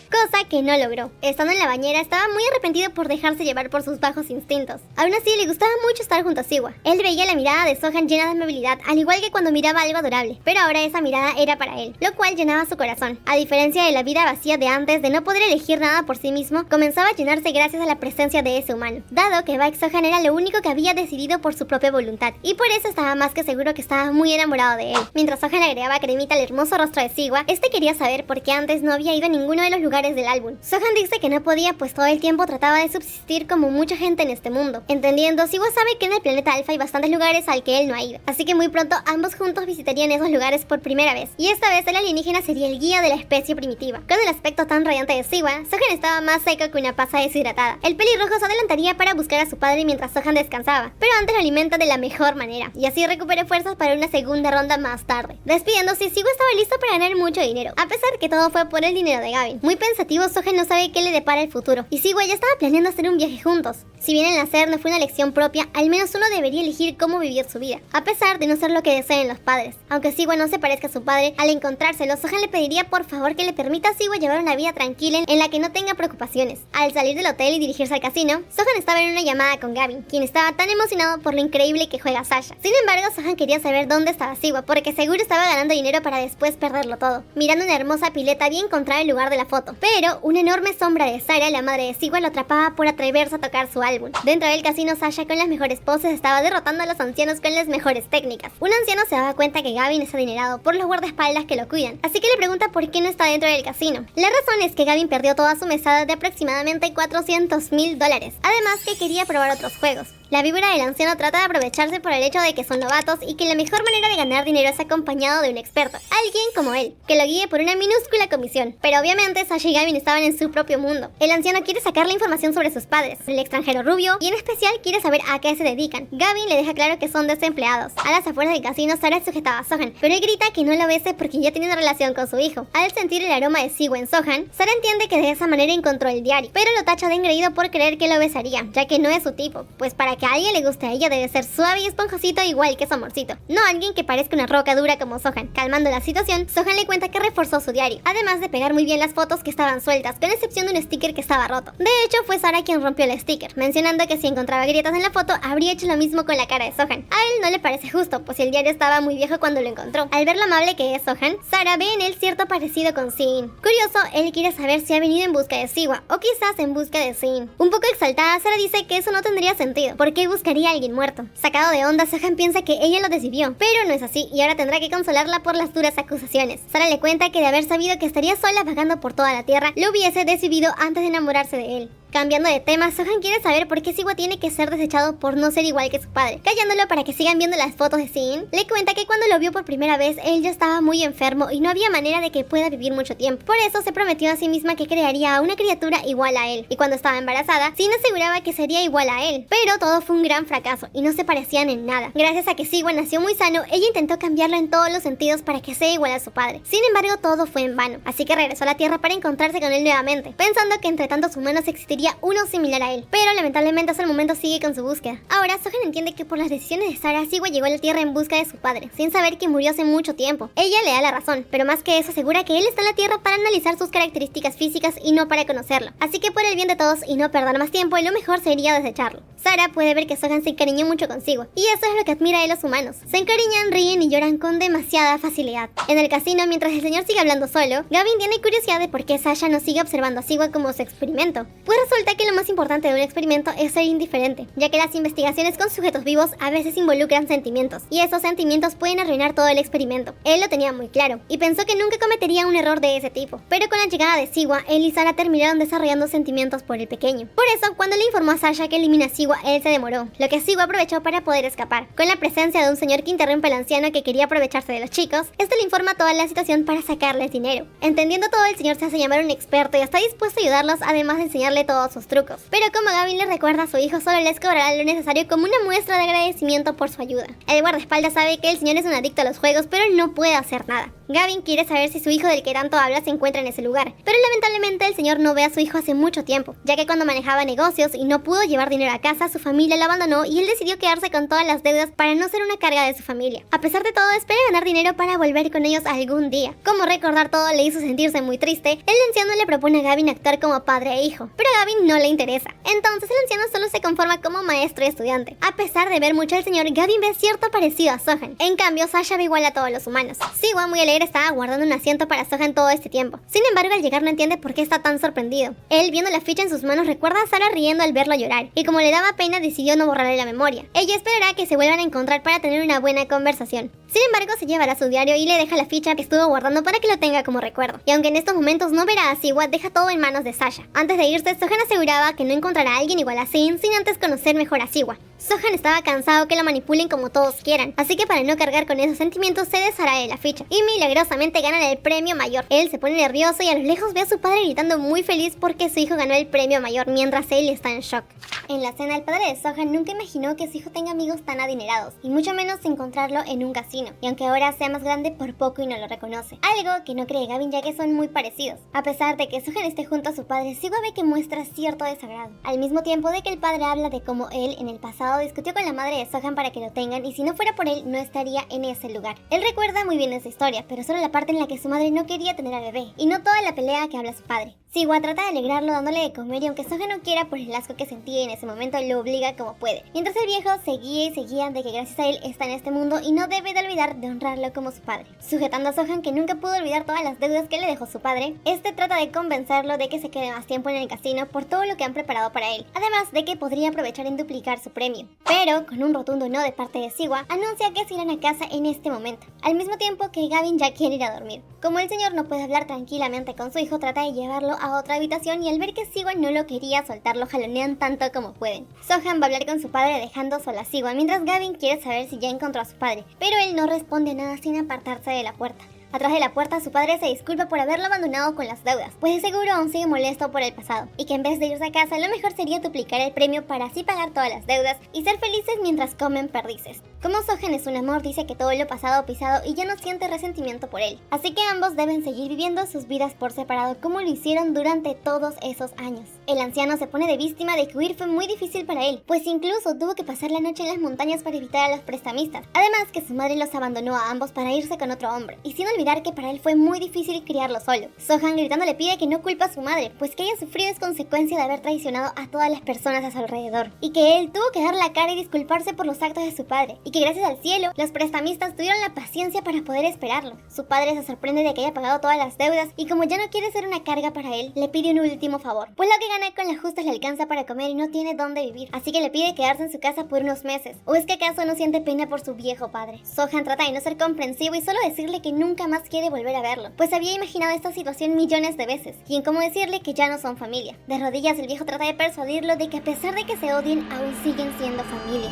Cosa que no logró. Estando en la bañera, estaba muy arrepentido por dejarse llevar por sus bajos instintos. Aún así, le gustaba mucho estar junto a Siwa. Él veía la mirada de Sohan llena de amabilidad, al igual que cuando miraba algo adorable, pero ahora esa mirada era para él, lo cual llenaba su corazón. A diferencia de la vida vacía de antes, de no poder elegir nada por sí mismo, comenzaba a llenarse gracias a la presencia de ese humano, dado que Baek Sohan era lo único que había decidido por su propia voluntad, y por eso estaba más que seguro que estaba muy enamorado de él. Mientras Sohan agregaba cremita al hermoso rostro de Siwa, este quería saber por qué antes no había ido a ninguno de los lugares del álbum. Sohan dice que no podía, pues todo el tiempo trataba de subsistir como mucha gente en este mundo. Entendiendo, Siwa sabe que en el planeta Alpha hay bastantes lugares al que él no ha ido, así que muy pronto ambos juntos visitarían esos lugares por primera vez, y esta vez el alienígena sería el guía de la especie primitiva. Con el aspecto tan radiante de Siwa, Sohan estaba más seco que una pasa deshidratada. El pelirrojo se adelantaría para buscar a su padre mientras Sohan descansaba, pero antes lo alimenta de la mejor manera, y así recupere fuerzas para una segunda ronda más tarde. Despidiéndose, Siwa estaba listo para ganar mucho dinero, a pesar que todo fue por el dinero de Gavin. Muy pensativo, Sohan no sabe qué le depara el futuro, y Siwa ya estaba planeando hacer un viaje juntos. Si bien el nacer no fue una elección propia, al menos uno debería elegir cómo vivir su vida, a pesar de no ser lo que deseen los padres. Aunque Siwa no se parezca a su padre, al encontrárselo, Sohan le pediría por favor que le permita a Siwa llevar una vida tranquila en la que no tenga preocupaciones. Al salir del hotel y dirigirse al casino, Sohan estaba en una llamada con Gavin, quien estaba tan emocionado por lo increíble que juega Sasha. Sin embargo, Sohan quería saber dónde estaba Siwa, porque seguro estaba ganando dinero para después perderlo todo. Mirando una hermosa pileta, había encontrado el lugar de la foto, pero pero una enorme sombra de Sarah, la madre de Siwa, lo atrapaba por atreverse a tocar su álbum. Dentro del casino, Sasha, con las mejores poses, estaba derrotando a los ancianos con las mejores técnicas. Un anciano se daba cuenta que Gavin es adinerado por los guardaespaldas que lo cuidan, así que le pregunta por qué no está dentro del casino. La razón es que Gavin perdió toda su mesada de aproximadamente $400,000, además que quería probar otros juegos. La víbora del anciano trata de aprovecharse por el hecho de que son novatos y que la mejor manera de ganar dinero es acompañado de un experto, alguien como él, que lo guíe por una minúscula comisión. Pero obviamente Sasha y Gavin estaban en su propio mundo. El anciano quiere sacar la información sobre sus padres, el extranjero rubio, y en especial quiere saber a qué se dedican. Gavin le deja claro que son desempleados. A las afueras del casino, Sarah sujetaba a Sohan, pero él grita que no lo bese porque ya tiene una relación con su hijo. Al sentir el aroma de Siwa en Sohan, Sarah entiende que de esa manera encontró el diario, pero lo tacha de engreído por creer que lo besaría, ya que no es su tipo, pues para que a alguien le guste a ella debe ser suave y esponjosito igual que su amorcito, no alguien que parezca una roca dura como Sohan. Calmando la situación, Sohan le cuenta que reforzó su diario, además de pegar muy bien las fotos que estaban sueltas, con excepción de un sticker que estaba roto. De hecho, fue Sarah quien rompió el sticker, mencionando que si encontraba grietas en la foto, habría hecho lo mismo con la cara de Sohan. A él no le parece justo, pues el diario estaba muy viejo cuando lo encontró. Al ver lo amable que es Sohan, Sarah ve en él cierto parecido con Sin. Curioso, él quiere saber si ha venido en busca de Siwa, o quizás en busca de Sin. Un poco exaltada, Sarah dice que eso no tendría sentido, porque buscaría a alguien muerto. Sacado de onda, Sohan piensa que ella lo desvivió, pero no es así y ahora tendrá que consolarla por las duras acusaciones. Sarah le cuenta que de haber sabido que estaría sola vagando por toda la tierra, lo hubiese decidido antes de enamorarse de él. Cambiando de tema, Sohan quiere saber por qué Siwa tiene que ser desechado por no ser igual que su padre. Callándolo para que sigan viendo las fotos de Sin, le cuenta que cuando lo vio por primera vez, él ya estaba muy enfermo y no había manera de que pueda vivir mucho tiempo. Por eso se prometió a sí misma que crearía a una criatura igual a él. Y cuando estaba embarazada, Sin aseguraba que sería igual a él. Pero todo fue un gran fracaso y no se parecían en nada. Gracias a que Siwa nació muy sano, ella intentó cambiarlo en todos los sentidos para que sea igual a su padre. Sin embargo, todo fue en vano. Así que regresó a la Tierra para encontrarse con él nuevamente, pensando que entre tantos humanos existiría uno similar a él, pero lamentablemente hasta el momento sigue con su búsqueda. Ahora, Sohan entiende que por las decisiones de Sarah, Siwa llegó a la Tierra en busca de su padre, sin saber que murió hace mucho tiempo. Ella le da la razón, pero más que eso asegura que él está en la Tierra para analizar sus características físicas y no para conocerlo. Así que por el bien de todos y no perder más tiempo, lo mejor sería desecharlo. Sarah puede ver que Sohan se encariñó mucho consigo, y eso es lo que admira de los humanos. Se encariñan, ríen y lloran con demasiada facilidad. En el casino, mientras el señor sigue hablando solo, Gavin tiene curiosidad de por qué Sasha no sigue observando a Siwa como su experimento. Pues resulta que lo más importante de un experimento es ser indiferente, ya que las investigaciones con sujetos vivos a veces involucran sentimientos, y esos sentimientos pueden arruinar todo el experimento. Él lo tenía muy claro, y pensó que nunca cometería un error de ese tipo, pero con la llegada de Siwa, él y Sarah terminaron desarrollando sentimientos por el pequeño. Por eso, cuando le informó a Sasha que elimina a Siwa, él se demoró, lo que Siwa aprovechó para poder escapar. Con la presencia de un señor que interrumpe al anciano que quería aprovecharse de los chicos, este le informa toda la situación para sacarles dinero. Entendiendo todo, el señor se hace llamar un experto y está dispuesto a ayudarlos, además de enseñarle todos sus trucos. Pero como Gavin le recuerda a su hijo, solo les cobrará lo necesario como una muestra de agradecimiento por su ayuda. El guardaespaldas sabe que el señor es un adicto a los juegos, pero él no puede hacer nada. Gavin quiere saber si su hijo del que tanto habla se encuentra en ese lugar, pero lamentablemente el señor no ve a su hijo hace mucho tiempo, ya que cuando manejaba negocios y no pudo llevar dinero a casa, su familia lo abandonó y él decidió quedarse con todas las deudas para no ser una carga de su familia. A pesar de todo, espera ganar dinero para volver con ellos algún día. Como recordar todo le hizo sentirse muy triste, el anciano le propone a Gavin actuar como padre e hijo, pero a Gavin no le interesa. Entonces el anciano solo se conforma como maestro y estudiante. A pesar de ver mucho al señor, Gavin ve cierto parecido a Sohan. En cambio, Sasha ve igual a todos los humanos. Siwa, muy alegre, estaba guardando un asiento para Sohan todo este tiempo. Sin embargo, al llegar no entiende por qué está tan sorprendido. Él, viendo la ficha en sus manos, recuerda a Sarah riendo al verlo llorar, y como le daba pena, decidió no borrarle la memoria. Ella esperará que se vuelvan a encontrar para tener una buena conversación. Sin embargo, se llevará su diario y le deja la ficha que estuvo guardando para que lo tenga como recuerdo. Y aunque en estos momentos no verá a Siwa, deja todo en manos de Sasha. Antes de irse, Sohan aseguraba que no encontrará a alguien igual a Sin antes conocer mejor a Siwa. Sohan estaba cansado que lo manipulen como todos quieran, así que para no cargar con esos sentimientos se deshará de la ficha y milagrosamente ganan el premio mayor. Él se pone nervioso y a lo lejos ve a su padre gritando muy feliz porque su hijo ganó el premio mayor, mientras él está en shock. En la cena, el padre de Sohan nunca imaginó que su hijo tenga amigos tan adinerados, y mucho menos encontrarlo en un casino, y aunque ahora sea más grande, por poco y no lo reconoce. Algo que no cree Gavin, ya que son muy parecidos. A pesar de que Sohan esté junto a su padre, Siwa ve que muestra cierto desagrado, al mismo tiempo de que el padre habla de cómo él, en el pasado, discutió con la madre de Sohan para que lo tengan, y si no fuera por él, no estaría en ese lugar. Él recuerda muy bien esa historia, pero solo la parte en la que su madre no quería tener al bebé, y no toda la pelea que habla su padre. Siwa trata de alegrarlo dándole de comer y aunque Sohan no quiera por el asco que sentía en ese momento, lo obliga como puede. Mientras el viejo seguía y seguía de que gracias a él está en este mundo y no debe de olvidar de honrarlo como su padre. Sujetando a Sohan, que nunca pudo olvidar todas las deudas que le dejó su padre, este trata de convencerlo de que se quede más tiempo en el casino por todo lo que han preparado para él, además de que podría aprovechar en duplicar su premio. Pero, con un rotundo no de parte de Siwa, anuncia que se irán a casa en este momento, al mismo tiempo que Gavin ya quiere ir a dormir. Como el señor no puede hablar tranquilamente con su hijo, trata de llevarlo a otra habitación y al ver que Siwa no lo quería soltar, lo jalonean tanto como pueden. Sohan va a hablar con su padre dejando sola a Siwa, mientras Gavin quiere saber si ya encontró a su padre, pero él no responde a nada sin apartarse de la puerta. Atrás de la puerta, su padre se disculpa por haberlo abandonado con las deudas, pues de seguro aún sigue molesto por el pasado, y que en vez de irse a casa, lo mejor sería duplicar el premio para así pagar todas las deudas y ser felices mientras comen perdices. Como Sohan es un amor, dice que todo lo pasado pisado y ya no siente resentimiento por él, así que ambos deben seguir viviendo sus vidas por separado como lo hicieron durante todos esos años. El anciano se pone de víctima de que huir fue muy difícil para él, pues incluso tuvo que pasar la noche en las montañas para evitar a los prestamistas, además que su madre los abandonó a ambos para irse con otro hombre, y sin olvidar que para él fue muy difícil criarlo solo. Sohan gritando le pide que no culpa a su madre, pues que haya sufrido es consecuencia de haber traicionado a todas las personas a su alrededor, y que él tuvo que dar la cara y disculparse por los actos de su padre, y que gracias al cielo, los prestamistas tuvieron la paciencia para poder esperarlo. Su padre se sorprende de que haya pagado todas las deudas, y como ya no quiere ser una carga para él, le pide un último favor, pues lo que gana con las justas le alcanza para comer y no tiene dónde vivir, así que le pide quedarse en su casa por unos meses. ¿O es que acaso no siente pena por su viejo padre? Sohan trata de no ser comprensivo y solo decirle que nunca más quiere volver a verlo, pues había imaginado esta situación millones de veces, y en cómo decirle que ya no son familia. De rodillas el viejo trata de persuadirlo de que a pesar de que se odien, aún siguen siendo familia.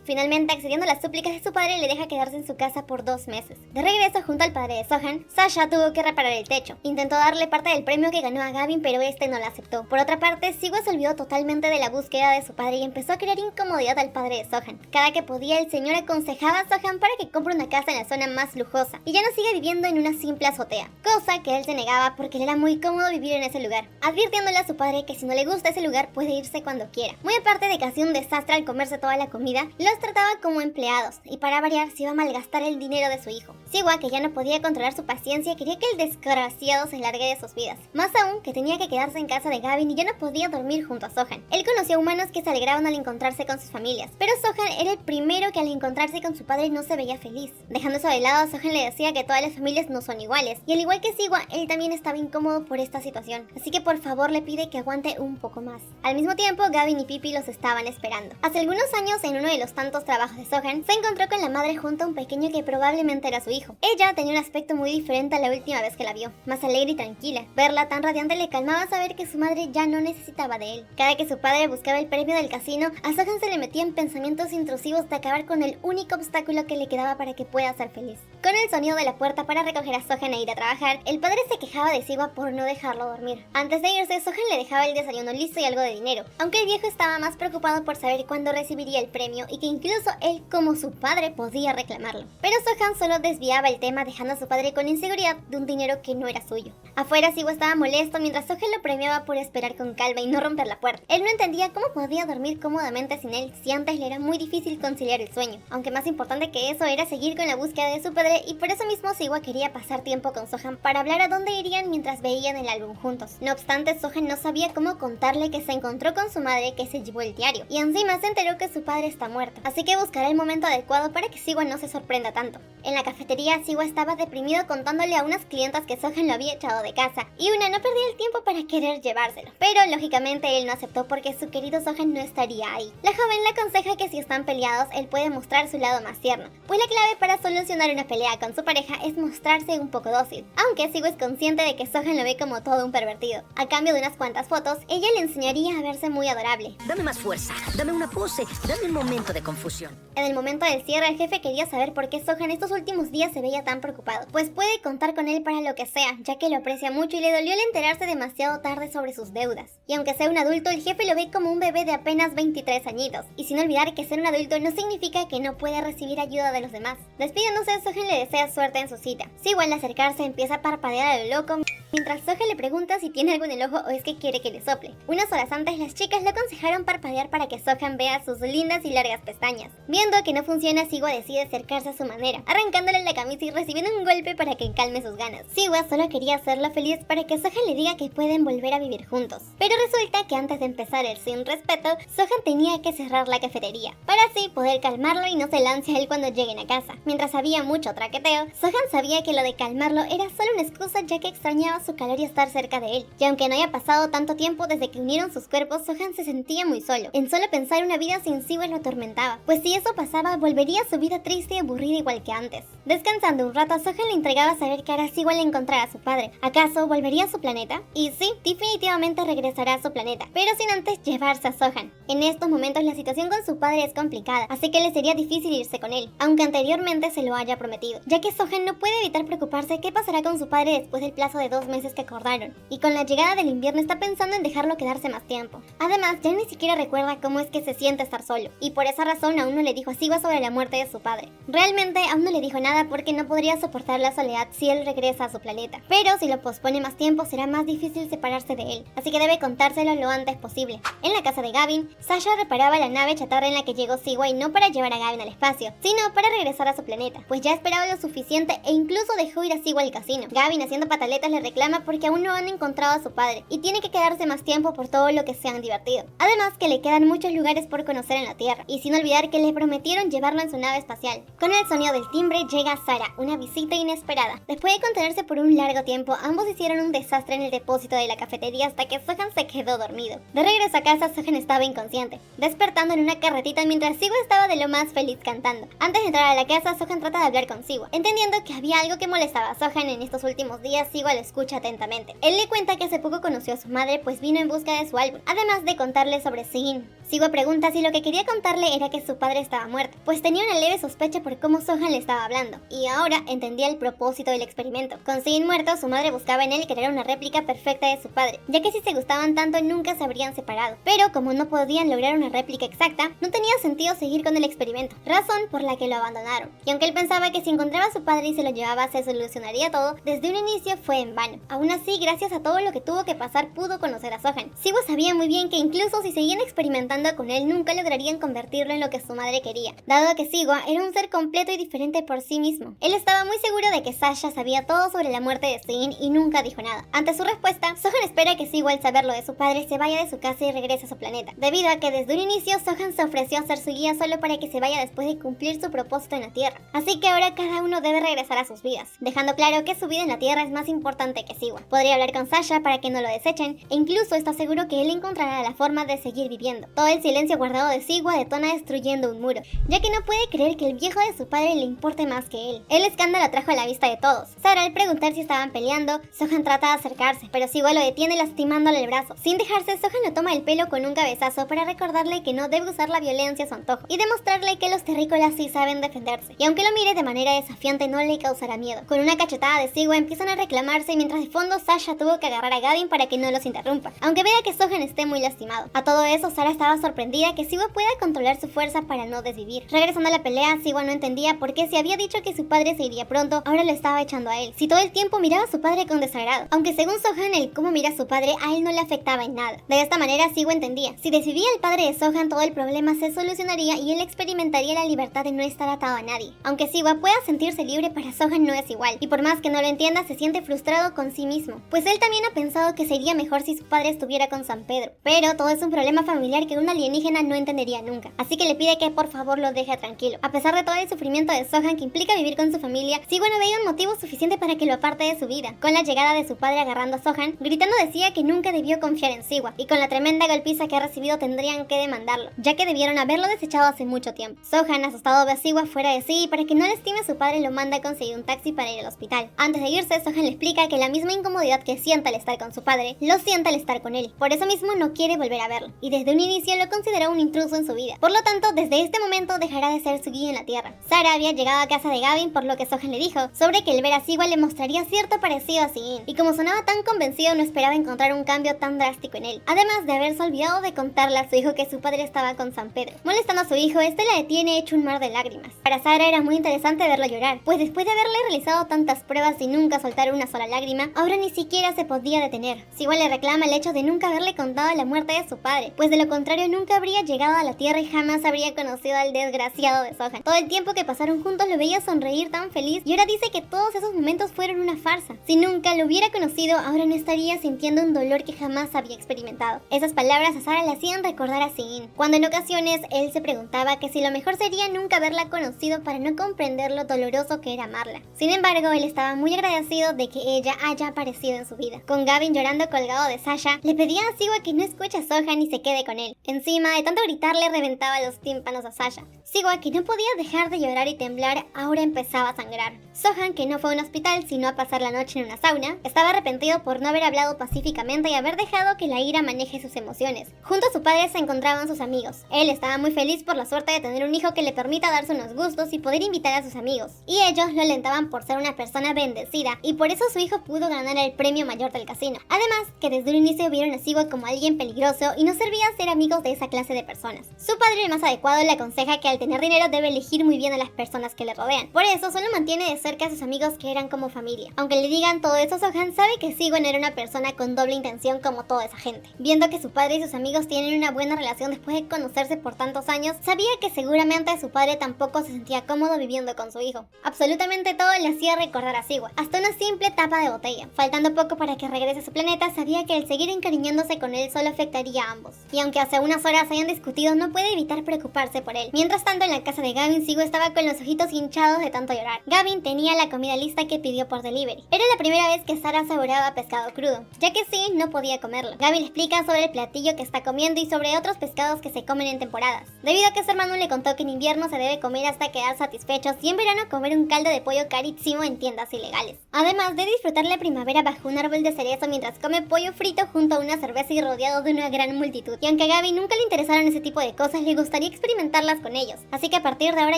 Finalmente, accediendo a las súplicas de su padre, le deja quedarse en su casa por 2 meses. De regreso junto al padre de Sohan, Sasha tuvo que reparar el techo. Intentó darle parte del premio que ganó a Gavin, pero este no la aceptó. Por otra parte, Siwa se olvidó totalmente de la búsqueda de su padre y empezó a crear incomodidad al padre de Sohan. Cada que podía, el señor aconsejaba a Sohan para que compre una casa en la zona más lujosa y ya no siga viviendo en una simple azotea, cosa que él se negaba porque le era muy cómodo vivir en ese lugar, advirtiéndole a su padre que si no le gusta ese lugar puede irse cuando quiera. Muy aparte de que hacía un desastre al comerse toda la comida, los trataba como empleados y para variar se iba a malgastar el dinero de su hijo. Siwa, que ya no podía controlar su paciencia, quería que el desgraciado se largue de sus vidas. Más aún que tenía que quedarse en casa de Gavin y ya no podía dormir junto a Sohan. Él conoció humanos que se alegraban al encontrarse con sus familias, pero Sohan era el primero que al encontrarse con su padre no se veía feliz. Dejando eso de lado, Sohan le decía que todas las familias no son iguales, y al igual que Siwa, él también estaba incómodo por esta situación, así que por favor le pide que aguante un poco más. Al mismo tiempo, Gavin y Pippi los estaban esperando. Hace algunos años, en uno de los tantos trabajos de Sohan, se encontró con la madre junto a un pequeño que probablemente era su hijo. Ella tenía un aspecto muy diferente a la última vez que la vio, más alegre y tranquila. Verla tan radiante le calmaba saber que su madre ya no necesitaba de él. Cada que su padre buscaba el premio del casino, a Sohan se le metían pensamientos intrusivos de acabar con el único obstáculo que le quedaba para que pueda ser feliz. Con el sonido de la puerta para recoger a Sohan e ir a trabajar, el padre se quejaba de Siwa por no dejarlo dormir. Antes de irse, Sohan le dejaba el desayuno listo y algo de dinero, aunque el viejo estaba más preocupado por saber cuándo recibiría el premio y que incluso él, como su padre, podía reclamarlo. Pero Sohan solo desviaba el tema, dejando a su padre con inseguridad de un dinero que no era suyo. Afuera, Siwa estaba molesto mientras Sohan lo premiaba por esperar con calma y no romper la puerta. Él no entendía cómo podía dormir cómodamente sin él si antes le era muy difícil conciliar el sueño, aunque más importante que eso era seguir con la búsqueda de su padre, y por eso mismo Siwa quería pasar tiempo con Sohan para hablar a dónde irían mientras veían el álbum juntos. No obstante, Sohan no sabía cómo contarle que se encontró con su madre, que se llevó el diario, y encima se enteró que su padre está muerto, así que buscará el momento adecuado para que Siwa no se sorprenda tanto. En la cafetería, Siwa estaba deprimido contándole a unas clientas que Sohan lo había echado de casa, y una no perdía el tiempo para querer llevárselo, pero lógicamente él no aceptó porque su querido Sohan no estaría ahí. La joven le aconseja que si están peleados, él puede mostrar su lado más tierno, pues la clave para solucionar una pelea con su pareja es mostrarse un poco dócil, aunque Siwa es consciente de que Sohan lo ve como todo un pervertido. A cambio de unas cuantas fotos, ella le enseñaría a verse muy adorable. Dame más fuerza, dame una pose, dame un momento de confusión. En el momento del cierre, el jefe quería saber por qué Sohan estos últimos días se veía tan preocupado, pues puede contar con él para lo que sea, ya que lo aprecia mucho y le dolió el enterarse demasiado tarde sobre sus deudas. Y aunque sea un adulto, el jefe lo ve como un bebé de apenas 23 añitos, y sin olvidar que ser un adulto no significa que no puede recibir ayuda de los demás. Despidiéndose, Sohan le desea suerte en su cita. Siwa al acercarse empieza a parpadear a lo loco, mientras Sohan le pregunta si tiene algo en el ojo o es que quiere que le sople. Unas horas antes, las chicas le aconsejaron parpadear para que Sohan vea sus lindas y largas pestañas. Viendo que no funciona, Siwa decide acercarse a su manera, arrancándole la camisa y recibiendo un golpe para que calme sus ganas. Siwa solo quería hacerla feliz para que Sohan le diga que pueden volver a vivir juntos. Pero resulta que antes de empezar el sin respeto, Sohan tenía que cerrar la cafetería, para así poder calmarlo y no se lance a él cuando lleguen a casa. Mientras había mucho traqueteo, Sohan sabía que lo de calmarlo era solo una excusa, ya que extrañaba su calor y estar cerca de él. Y aunque no haya pasado tanto tiempo desde que unieron sus cuerpos, Sohan se sentía muy solo. En solo pensar una vida sin Siwa lo atormentaba, pues si eso pasaba, volvería a su vida triste y aburrida igual que antes. Descansando un rato, Sohan le entregaba saber que hará Siwa al encontrar a su padre. ¿Acaso volvería a su planeta? Y sí, definitivamente regresará a su planeta, pero sin antes llevarse a Sohan. En estos momentos la situación con su padre es complicada, así que le sería difícil irse con él, aunque anteriormente se lo haya prometido, ya que Sohan no puede evitar preocuparse qué pasará con su padre después del plazo de 2 meses que acordaron, y con la llegada del invierno está pensando en dejarlo quedarse más tiempo. Además, ya ni siquiera recuerda cómo es que se siente estar solo, y por esa razón aún no le dijo a Siwa sobre la muerte de su padre. Realmente aún no le dijo nada porque no podría soportar la soledad si él regresa a su planeta, pero si lo pospone más tiempo será más difícil separarse de él, así que debe contárselo lo antes posible. En la casa de Gavin, Sasha reparaba la nave chatarra en la que llegó Siwa, y no para llevar a Gavin al espacio, sino para regresar a su planeta, pues ya esperaba lo suficiente e incluso dejó ir a Siwa al casino. Gavin, haciendo pataletas, le reclama porque aún no han encontrado a su padre y tiene que quedarse más tiempo por todo lo que se han divertido. Además que le quedan muchos lugares por conocer en la Tierra, y sin olvidar que le prometieron llevarlo en su nave espacial. Con el sonido del timbre llega Sarah, una visita inesperada. Después de contenerse por un largo tiempo, ambos hicieron un desastre en el depósito de la cafetería hasta que Sohan se quedó dormido. De regreso a casa, Sohan estaba inconsciente, despertando en una carretita mientras Siwa estaba de lo más feliz cantando. Antes de entrar a la casa, Sohan trata de hablar con Siwa, entendiendo que había algo que molestaba a Sohan en estos últimos días. Siwa lo escucha atentamente. Él le cuenta que hace poco conoció a su madre, pues vino en busca de su álbum, además de contarle sobre Sigyn. Siwa pregunta si lo que quería contarle era que su padre estaba muerto, pues tenía una leve sospecha por cómo Sohan le estaba hablando, y ahora entendía el propósito del experimento. Con Sigyn muerto, su madre buscaba en él crear una réplica perfecta de su padre, ya que si se gustaban tanto nunca se habrían separado. Pero como no podían lograr una réplica exacta, no tenía sentido seguir con el experimento, razón por la que lo abandonaron. Y aunque él pensaba que si encontraba a su padre y se lo llevaba se solucionaría todo, desde un inicio fue en vano. Aún así, gracias a todo lo que tuvo que pasar, pudo conocer a Sohan. Siwa sabía muy bien que incluso si seguían experimentando con él, nunca lograrían convertirlo en lo que su madre quería, dado que Siwa era un ser completo y diferente por sí mismo. Él estaba muy seguro de que Sasha sabía todo sobre la muerte de Sigyn y nunca dijo nada. Ante su respuesta, Sohan espera que Siwa, al saber lo de su padre, se vaya de su casa y regrese a su planeta, debido a que desde un inicio Sohan se ofreció a ser su guía solo para que se vaya después de cumplir su propósito en la Tierra. Así que ahora cada uno debe regresar a sus vidas, dejando claro que su vida en la Tierra es más importante que Siwa. Podría hablar con Sasha para que no lo desechen, e incluso está seguro que él encontrará la forma de seguir viviendo. Todo el silencio guardado de Siwa detona destruyendo un muro, ya que no puede creer que el viejo de su padre le importe más que él. El escándalo atrajo a la vista de todos. Sarah, al preguntar si estaban peleando, Sohan trata de acercarse, pero Siwa lo detiene lastimándole el brazo. Sin dejarse, Sohan lo toma el pelo con un cabezazo para recordarle que no debe usar la violencia a su antojo y demostrarle que los terrícolas sí saben defenderse, y aunque lo mire de manera desafiante no le causará miedo. Con una cachetada de Siwa empiezan a reclamarse, mientras de fondo Sasha tuvo que agarrar a Gavin para que no los interrumpa, aunque vea que Sohan esté muy lastimado. A todo eso, Sarah estaba sorprendida que Siwa pueda controlar su fuerza para no desvivir. Regresando a la pelea, Siwa no entendía por qué, si había dicho que su padre se iría pronto, ahora lo estaba echando a él, si todo el tiempo miraba a su padre con desagrado, aunque según Sohan el cómo mira a su padre a él no le afectaba en nada. De esta manera Siwa entendía, si desvivía el padre de Sohan, todo el problema se solucionaría y él experimentaría la libertad de no estar atado a nadie. Aunque Siwa pueda sentirse libre, para Sohan no es igual, y por más que no lo entienda, se siente frustrado con sí mismo, pues él también ha pensado que sería mejor si su padre estuviera con San Pedro, pero todo es un problema familiar que un alienígena no entendería nunca, así que le pide que por favor lo deje tranquilo. A pesar de todo el sufrimiento de Sohan que implica vivir con su familia, Siwa no veía un motivo suficiente para que lo aparte de su vida. Con la llegada de su padre agarrando a Sohan, gritando decía que nunca debió confiar en Siwa, y con la tremenda golpiza que ha recibido tendrían que demandarlo, ya que debieron haberlo desechado hace mucho tiempo. Sohan, asustado, ve a Siwa fuera de sí y para que no lastime a su padre lo manda a conseguir un taxi para ir al hospital. Antes de irse, Sohan le explica que la misma incomodidad que siente al estar con su padre, lo siente al estar con él. Por eso mismo no quiere volver a verlo, y desde un inicio lo considera un intruso en su vida. Por lo tanto, desde este momento dejará de ser su guía en la Tierra. Sarah había llegado a casa de Gavin, por lo que Sohan le dijo sobre que el ver a Siwa le mostraría cierto parecido a Sigyn, y como sonaba tan convencido, no esperaba encontrar un cambio tan drástico en él, además de haberse olvidado de contarle a su hijo que su padre estaba con San Pedro. Molestando a su hijo, este la detiene hecho un mar de lágrimas. Para Sarah era muy interesante verlo llorar, pues después de haberle realizado tantas pruebas y nunca soltar una sola lágrima, encima, ahora ni siquiera se podía detener. Siwa le reclama el hecho de nunca haberle contado la muerte de su padre, pues de lo contrario nunca habría llegado a la Tierra y jamás habría conocido al desgraciado de Sohan. Todo el tiempo que pasaron juntos lo veía sonreír tan feliz y ahora dice que todos esos momentos fueron una farsa. Si nunca lo hubiera conocido, ahora no estaría sintiendo un dolor que jamás había experimentado. Esas palabras a Sarah le hacían recordar a Sein, cuando en ocasiones él se preguntaba que si lo mejor sería nunca haberla conocido para no comprender lo doloroso que era amarla. Sin embargo, él estaba muy agradecido de que ella haya aparecido en su vida. Con Gavin llorando colgado de Sasha, le pedía a Siwa que no escuche a Sohan y se quede con él. Encima de tanto gritarle reventaba los tímpanos a Sasha. Siwa, que no podía dejar de llorar y temblar, ahora empezaba a sangrar. Sohan, que no fue a un hospital sino a pasar la noche en una sauna, estaba arrepentido por no haber hablado pacíficamente y haber dejado que la ira maneje sus emociones. Junto a su padre se encontraban sus amigos. Él estaba muy feliz por la suerte de tener un hijo que le permita darse unos gustos y poder invitar a sus amigos. Y ellos lo alentaban por ser una persona bendecida y por eso su hijo pudo ganar el premio mayor del casino. Además, que desde un inicio vieron a Siwa como alguien peligroso y no servía ser amigos de esa clase de personas. Su padre, el más adecuado, le aconseja que al tener dinero debe elegir muy bien a las personas que le rodean. Por eso solo mantiene de cerca a sus amigos que eran como familia. Aunque le digan todo eso, Sohan sabe que Siwan era una persona con doble intención como toda esa gente. Viendo que su padre y sus amigos tienen una buena relación después de conocerse por tantos años, sabía que seguramente su padre tampoco se sentía cómodo viviendo con su hijo. Absolutamente todo le hacía recordar a Siwa, hasta una simple tapa de botella. Faltando poco para que regrese a su planeta, sabía que el seguir encariñándose con él solo afectaría a ambos. Y aunque hace unas horas hayan discutido, no puede evitar preocuparse por él. Mientras tanto, en la casa de Gavin, Siwa estaba con los ojitos hinchados de tanto llorar. Gavin tenía la comida lista que pidió por delivery. Era la primera vez que Sarah saboreaba pescado crudo, ya que sí, no podía comerlo. Gavin le explica sobre el platillo que está comiendo y sobre otros pescados que se comen en temporadas. Debido a que su hermano le contó que en invierno se debe comer hasta quedar satisfechos y en verano comer un caldo de pollo carísimo en tiendas ilegales. Además de disfrutar la primavera bajo un árbol de cerezo mientras come pollo frito junto a una cerveza y rodeado de una gran multitud. Y aunque a Gavin nunca le interesaron ese tipo de cosas, le gustaría experimentarlas con ellos. Así que a partir de ahora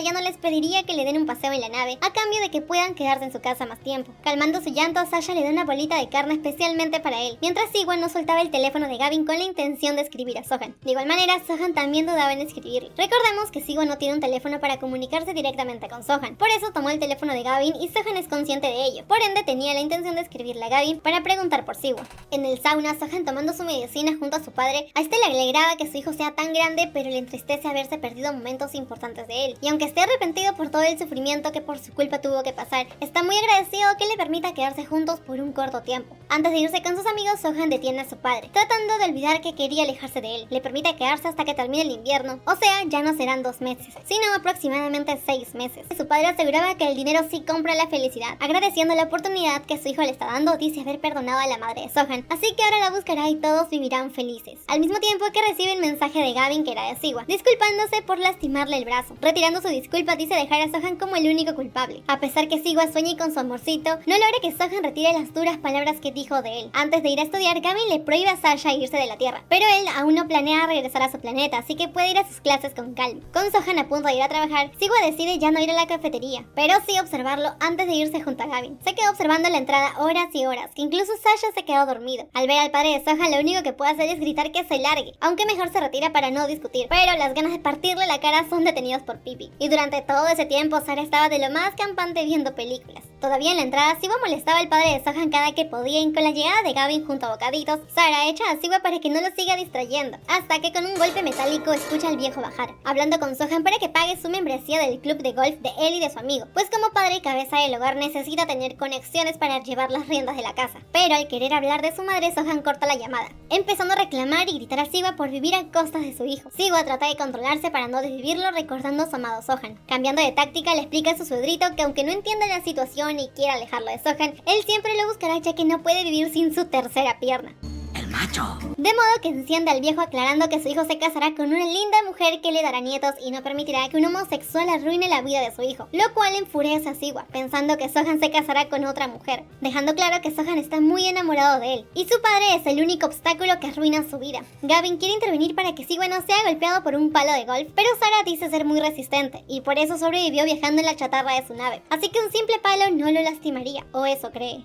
ya no les pediría que le den un paseo en la nave, a cambio de que puedan quedarse en su casa más tiempo. Calmando su llanto, Sasha le da una bolita de carne especialmente para él, mientras Siwa no soltaba el teléfono de Gavin con la intención de escribir a Sohan. De igual manera, Sohan también dudaba en escribirle. Recordemos que Siwa no tiene un teléfono para comunicarse directamente con Sohan, por eso tomó el teléfono de Gavin y Sohan es consciente de ello. Por ende, tenía la intención de escribirle a Gavin para preguntar por Siwa. En el sauna, Sohan tomando su medicina junto a su padre, a este le alegraba que su hijo sea tan grande, pero le entristece haberse perdido momentos importantes de él. Y aunque esté arrepentido por todo el sufrimiento que por su culpa tuvo que pasar, está muy agradecido que le permita quedarse juntos por un corto tiempo. Antes de irse con sus amigos, Sohan detiene a su padre, tratando de olvidar que quería alejarse de él. Le permite quedarse hasta que termine el invierno, o sea, ya no serán 2 meses, sino aproximadamente 6 meses. Su padre aseguraba que el dinero sí compra la felicidad. Agradeciendo la oportunidad que su hijo le está dando, dice haber perdonado a la madre de Sohan, así que ahora la buscará y todos vivirán felices. Al mismo tiempo que recibe el mensaje de Gavin, que era de Siwa, disculpándose por lastimarle el brazo. Retirando su disculpa, dice dejar a Sohan como el único culpable. A pesar que Siwa sueñe con su amorcito, no logra que Sohan retire las duras palabras que dijo de él. Antes de ir a estudiar, Gavin le prohíbe a Sasha irse de la Tierra, pero él aún no planea regresar a su planeta, así que puede ir a sus clases con calma. Con Sohan a punto de ir a trabajar, Siwa decide ya no ir a la cafetería, pero sí observarlo antes de irse junto a Gavin. Se quedó observando la entrada horas y horas, que incluso Sasha se quedó dormido. Al ver al padre de Sohan, lo único que puede hacer es gritar que se largue, aunque mejor se retira para no discutir, pero las ganas de partirle la cara son detenidas por Pippi. Y durante todo ese tiempo, Sarah estaba de lo más campante viendo películas. Todavía en la entrada, Siwa molestaba al padre de Sohan cada que podía y con la llegada de Gavin junto a bocaditos, Sarah echa a Siwa para que no lo siga distrayendo, hasta que con un golpe metálico escucha al viejo bajar, hablando con Sohan para que pague su membresía del club de golf de él y de su amigo, pues como padre y cabeza del hogar necesita tener conexiones para llevar las riendas de la casa. Pero al querer hablar de su madre, Sohan corta la llamada, empezando a reclamar y gritar a Siwa por vivir a costas de su hijo. Siwa trata de controlarse para no desvivirlo recordando a su amado Sohan. Cambiando de táctica, le explica a su suegrito que aunque no entienda la situación y quiera alejarlo de Sohan, él siempre lo buscará ya que no puede vivir sin su tercera pierna. De modo que enciende al viejo aclarando que su hijo se casará con una linda mujer que le dará nietos y no permitirá que un homosexual arruine la vida de su hijo, lo cual enfurece a Siwa, pensando que Sohan se casará con otra mujer, dejando claro que Sohan está muy enamorado de él, y su padre es el único obstáculo que arruina su vida. Gavin quiere intervenir para que Siwa no sea golpeado por un palo de golf, pero Sarah dice ser muy resistente, y por eso sobrevivió viajando en la chatarra de su nave, así que un simple palo no lo lastimaría, o eso cree.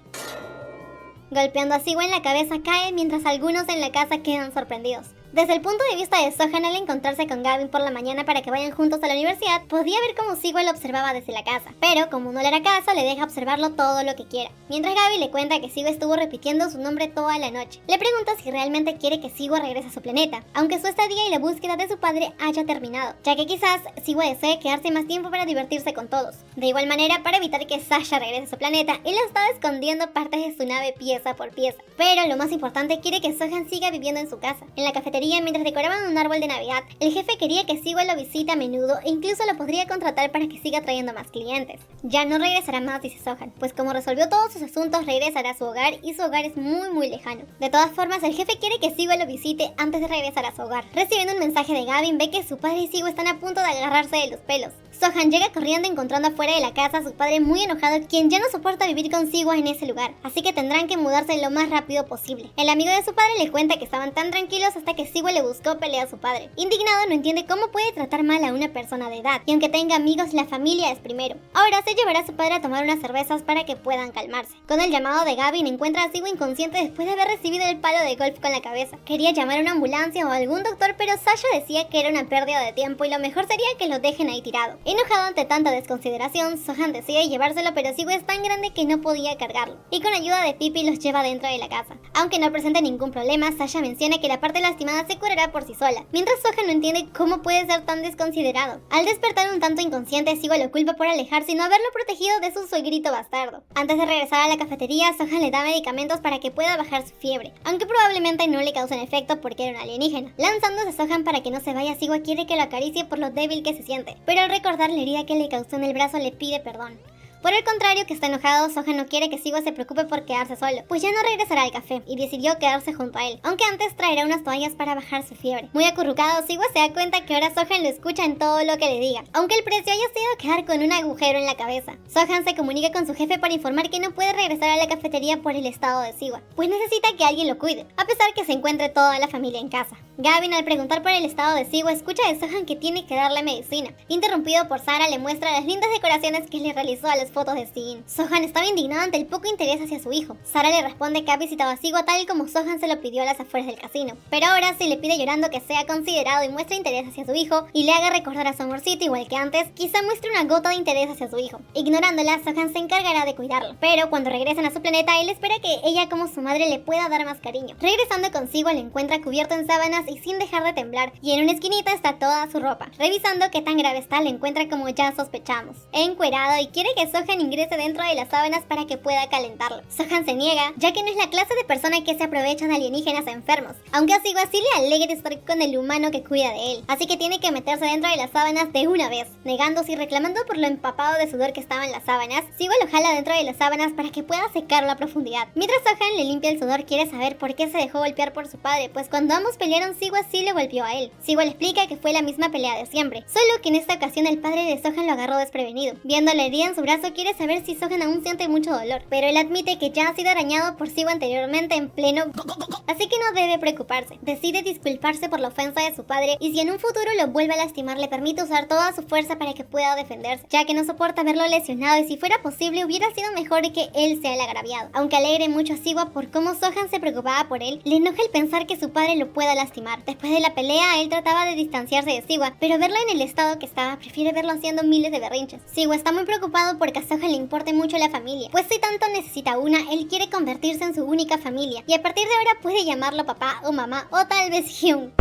Golpeando a Siwa en la cabeza cae mientras algunos en la casa quedan sorprendidos. Desde el punto de vista de Sohan, al encontrarse con Gavin por la mañana para que vayan juntos a la universidad, podía ver cómo Sigua lo observaba desde la casa, pero como no le hará caso, le deja observarlo todo lo que quiera. Mientras Gavin le cuenta que Sigua estuvo repitiendo su nombre toda la noche. Le pregunta si realmente quiere que Sigua regrese a su planeta, aunque su estadía y la búsqueda de su padre haya terminado, ya que quizás Sigua desee quedarse más tiempo para divertirse con todos. De igual manera, para evitar que Sasha regrese a su planeta, él estaba escondiendo partes de su nave pieza por pieza. Pero lo más importante, quiere que Sohan siga viviendo en su casa. En la cafetería, mientras decoraban un árbol de Navidad, el jefe quería que Sigua lo visite a menudo e incluso lo podría contratar para que siga trayendo más clientes. Ya no regresará más, dice Sohan, pues como resolvió todos sus asuntos, regresará a su hogar y su hogar es muy lejano. De todas formas, el jefe quiere que Sigua lo visite antes de regresar a su hogar. Recibiendo un mensaje de Gavin, ve que su padre y Sigua están a punto de agarrarse de los pelos. Sohan llega corriendo encontrando afuera de la casa a su padre muy enojado, quien ya no soporta vivir con Sigua en ese lugar, así que tendrán que mudarse lo más rápido posible. El amigo de su padre le cuenta que estaban tan tranquilos hasta que Sigua le buscó pelea a su padre. Indignado, no entiende cómo puede tratar mal a una persona de edad, y aunque tenga amigos, la familia es primero. Ahora se llevará a su padre a tomar unas cervezas para que puedan calmarse. Con el llamado de Gavin, encuentra a Sigua inconsciente después de haber recibido el palo de golf con la cabeza. Quería llamar a una ambulancia o a algún doctor, pero Sasha decía que era una pérdida de tiempo y lo mejor sería que lo dejen ahí tirado. Enojado ante tanta desconsideración, Sohan decide llevárselo, pero Sigua es tan grande que no podía cargarlo, y con ayuda de Pippi los lleva dentro de la casa. Aunque no presente ningún problema, Sasha menciona que la parte lastimada se curará por sí sola, mientras Sohan no entiende cómo puede ser tan desconsiderado. Al despertar un tanto inconsciente, Sigua lo culpa por alejarse y no haberlo protegido de su suegrito bastardo. Antes de regresar a la cafetería, Sohan le da medicamentos para que pueda bajar su fiebre, aunque probablemente no le causen efecto porque era un alienígena. Lanzándose Sohan para que no se vaya, Sigua quiere que lo acaricie por lo débil que se siente, pero al recordar la herida que le causó en el brazo, le pide perdón. Por el contrario, que está enojado, Sohan no quiere que Sigua se preocupe por quedarse solo, pues ya no regresará al café, y decidió quedarse junto a él, aunque antes traerá unas toallas para bajar su fiebre. Muy acurrucado, Sigua se da cuenta que ahora Sohan lo escucha en todo lo que le diga, aunque el precio haya sido quedar con un agujero en la cabeza. Sohan se comunica con su jefe para informar que no puede regresar a la cafetería por el estado de Sigua, pues necesita que alguien lo cuide, a pesar que se encuentre toda la familia en casa. Gavin, al preguntar por el estado de Sigua, escucha de Sohan que tiene que darle medicina. Interrumpido por Sarah, le muestra las lindas decoraciones que le realizó a las fotos de Sigyn. Sohan estaba indignado ante el poco interés hacia su hijo. Sarah le responde que ha visitado a Sigua tal como Sohan se lo pidió a las afueras del casino, pero ahora sí le pide llorando que sea considerado y muestre interés hacia su hijo y le haga recordar a su amorcito igual que antes, quizá muestre una gota de interés hacia su hijo. Ignorándola, Sohan se encargará de cuidarlo, pero cuando regresen a su planeta, él espera que ella como su madre le pueda dar más cariño. Regresando con Sigua, lo encuentra cubierto en sábanas y sin dejar de temblar, y en una esquinita está toda su ropa. Revisando qué tan grave está, lo encuentra como ya sospechamos, encuerado, y quiere que Sohan ingrese dentro de las sábanas para que pueda calentarlo. Sohan se niega, ya que no es la clase de persona que se aprovecha de alienígenas enfermos, aunque a Sigua sí le alegra estar con el humano que cuida de él, así que tiene que meterse dentro de las sábanas de una vez. Negándose y reclamando por lo empapado de sudor que estaba en las sábanas, Sigua lo jala dentro de las sábanas para que pueda secarlo a profundidad. Mientras Sohan le limpia el sudor, quiere saber por qué se dejó golpear por su padre, pues cuando ambos pelearon, Sigua sí le golpeó a él. Sigua le explica que fue la misma pelea de siempre, solo que en esta ocasión el padre de Sohan lo agarró desprevenido. Viendo la herida en su brazo, quiere saber si Sohan aún siente mucho dolor, pero él admite que ya ha sido arañado por Sigua anteriormente en pleno, así que no debe preocuparse. Decide disculparse por la ofensa de su padre, y si en un futuro lo vuelve a lastimar, le permite usar toda su fuerza para que pueda defenderse, ya que no soporta verlo lesionado, y si fuera posible hubiera sido mejor que él sea el agraviado. Aunque alegre mucho a Sigua por cómo Sohan se preocupaba por él, le enoja el pensar que su padre lo pueda lastimar. Después de la pelea, él trataba de distanciarse de Sigua, pero verlo en el estado que estaba, prefiere verlo haciendo miles de berrinches. Sigua está muy preocupado porque a Sohan le importe mucho la familia, pues si tanto necesita una, él quiere convertirse en su única familia, y a partir de ahora puede llamarlo papá o mamá, o tal vez Hyun.